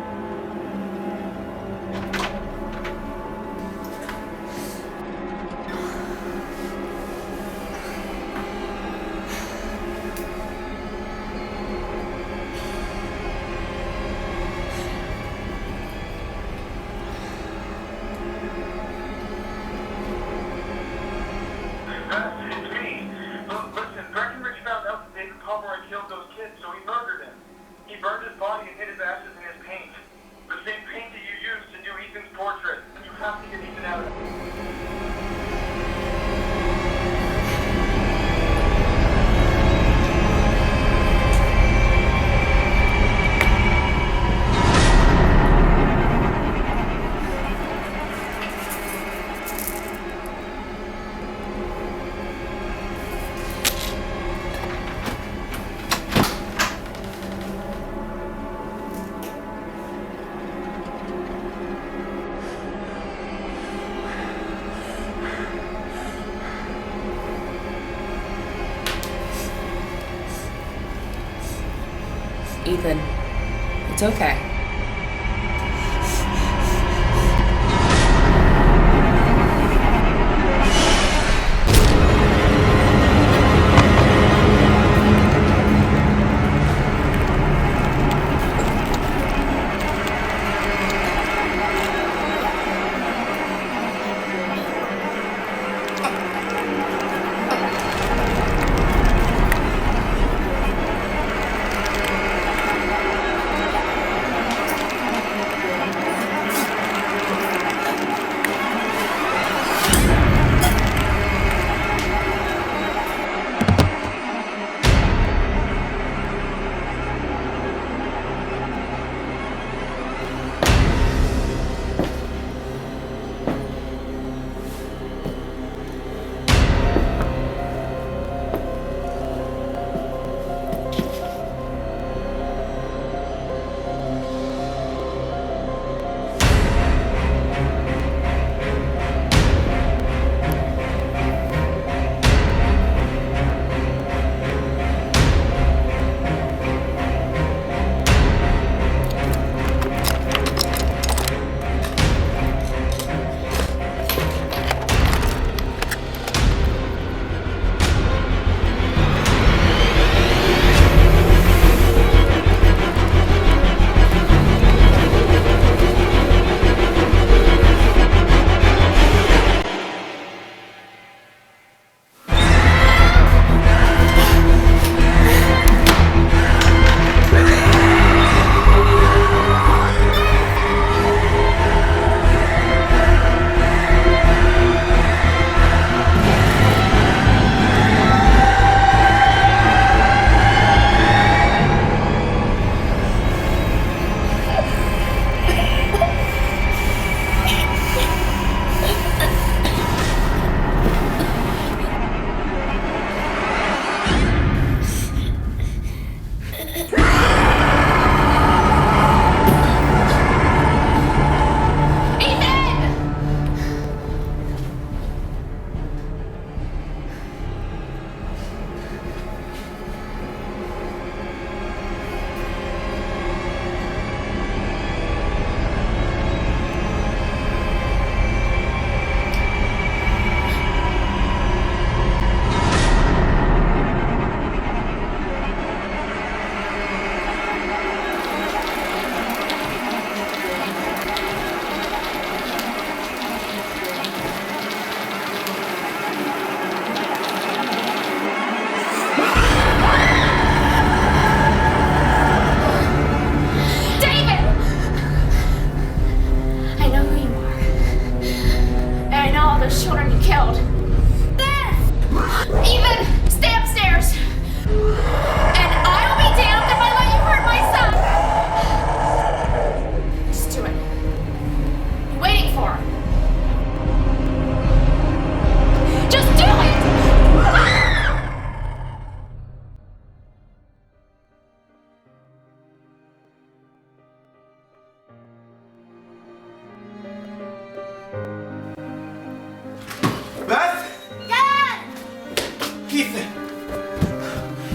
Ethan, it's okay.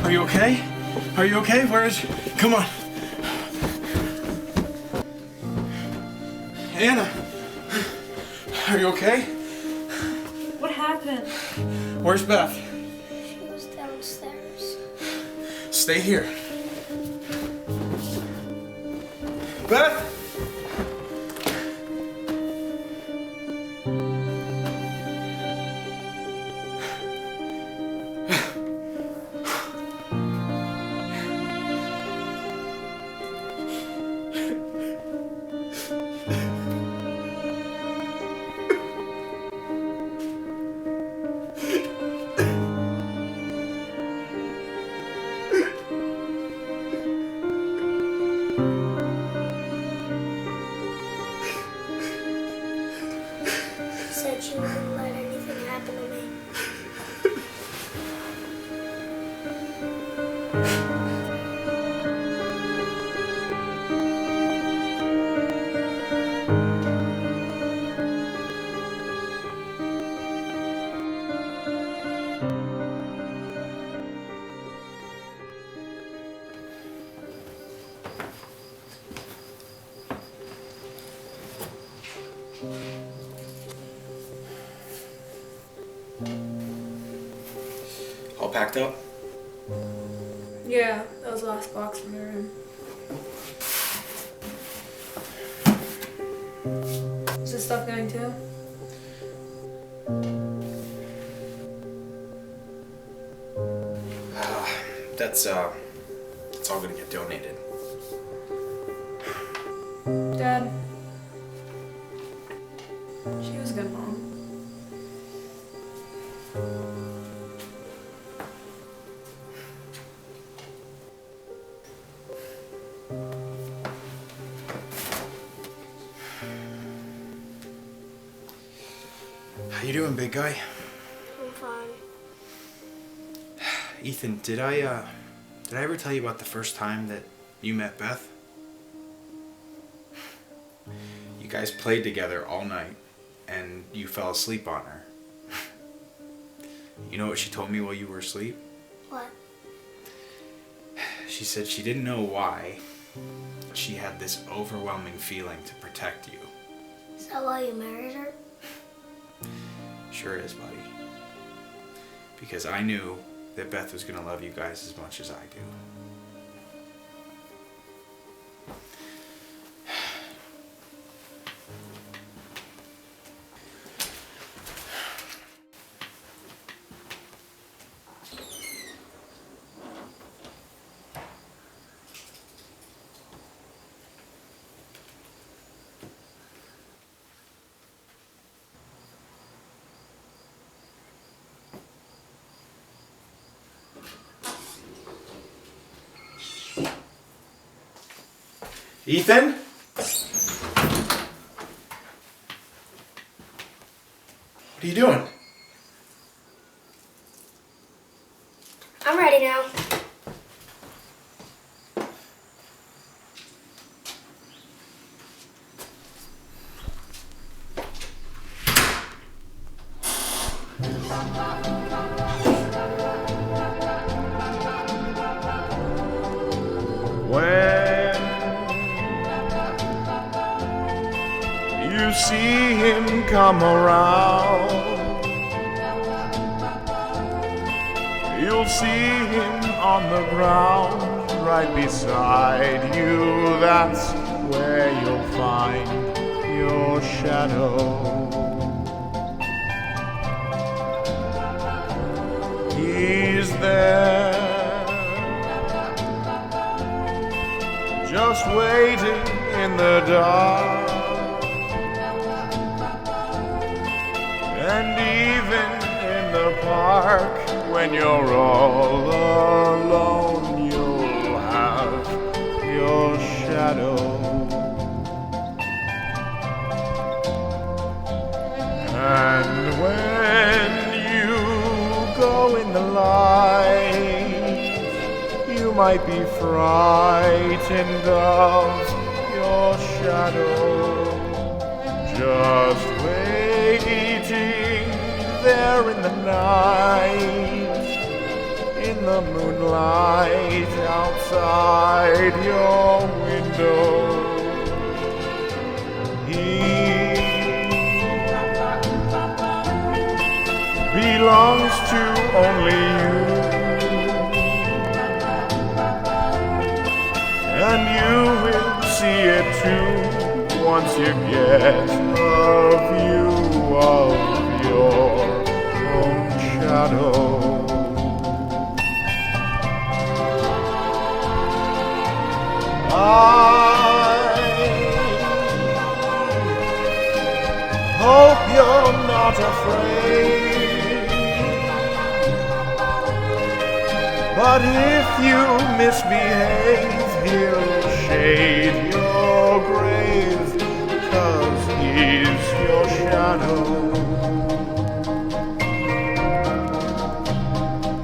Are you okay? Are you okay? Where is... Come on. Anna, are you okay? What happened? Where's Beth? She was downstairs. Stay here. Beth? She said she wouldn't let anything happen to me. All packed up? Yeah, that was the last box from your room. Is this stuff going too? That's all gonna get donated. Dad. She was a good mom. How you doing, big guy? I'm fine. Ethan, did I ever tell you about the first time that you met Beth? You guys played together all night, and you fell asleep on her. You know what she told me while you were asleep? What? She said she didn't know why, but she had this overwhelming feeling to protect you. Is that why you married her? Sure is, buddy. Because I knew that Beth was gonna love you guys as much as I do. Ethan? What are you doing? I'm ready now. You see him come around, you'll see him on the ground right beside you. That's where you'll find your shadow. He's there, just waiting in the dark. And even in the park, when you're all alone, you'll have your shadow. And when you go in the light, you might be frightened of your shadow. Just waiting there in the night, in the moonlight outside your window. He belongs to only you. And you will see it too once you get a view of your own shadow. I hope you're not afraid, but if you misbehave, he'll shade your grave, 'cause he's your shadow.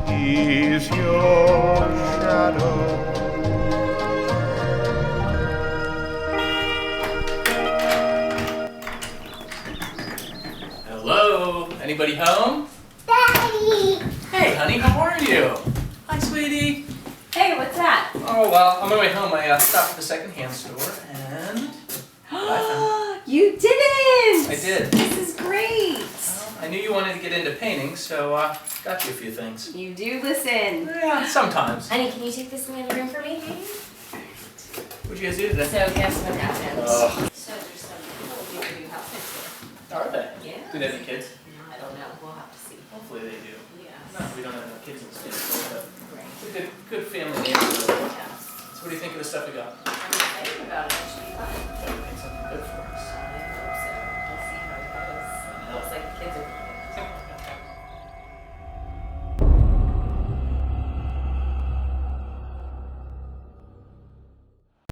He's your shadow. Hello? Anybody home? Daddy! Hey, honey, how are you? Hi, sweetie. Hey, what's that? Oh, well, on my way home, I stopped at the secondhand store and You didn't! I did. This is great! I knew you wanted to get into painting, so got you a few things. You do listen. Yeah, sometimes. Honey, can you take this in the other room for me? What'd you guys do today? So, we have some announcements. Oh. So, there's some people who do house next door. Are they? Yeah. Do they have any kids? I don't know. We'll have to see. Hopefully they do. Yeah. No, we don't have no kids in the state, but Right. it's a good family neighborhood. Yeah. So what do you think of the stuff we got? I'm excited.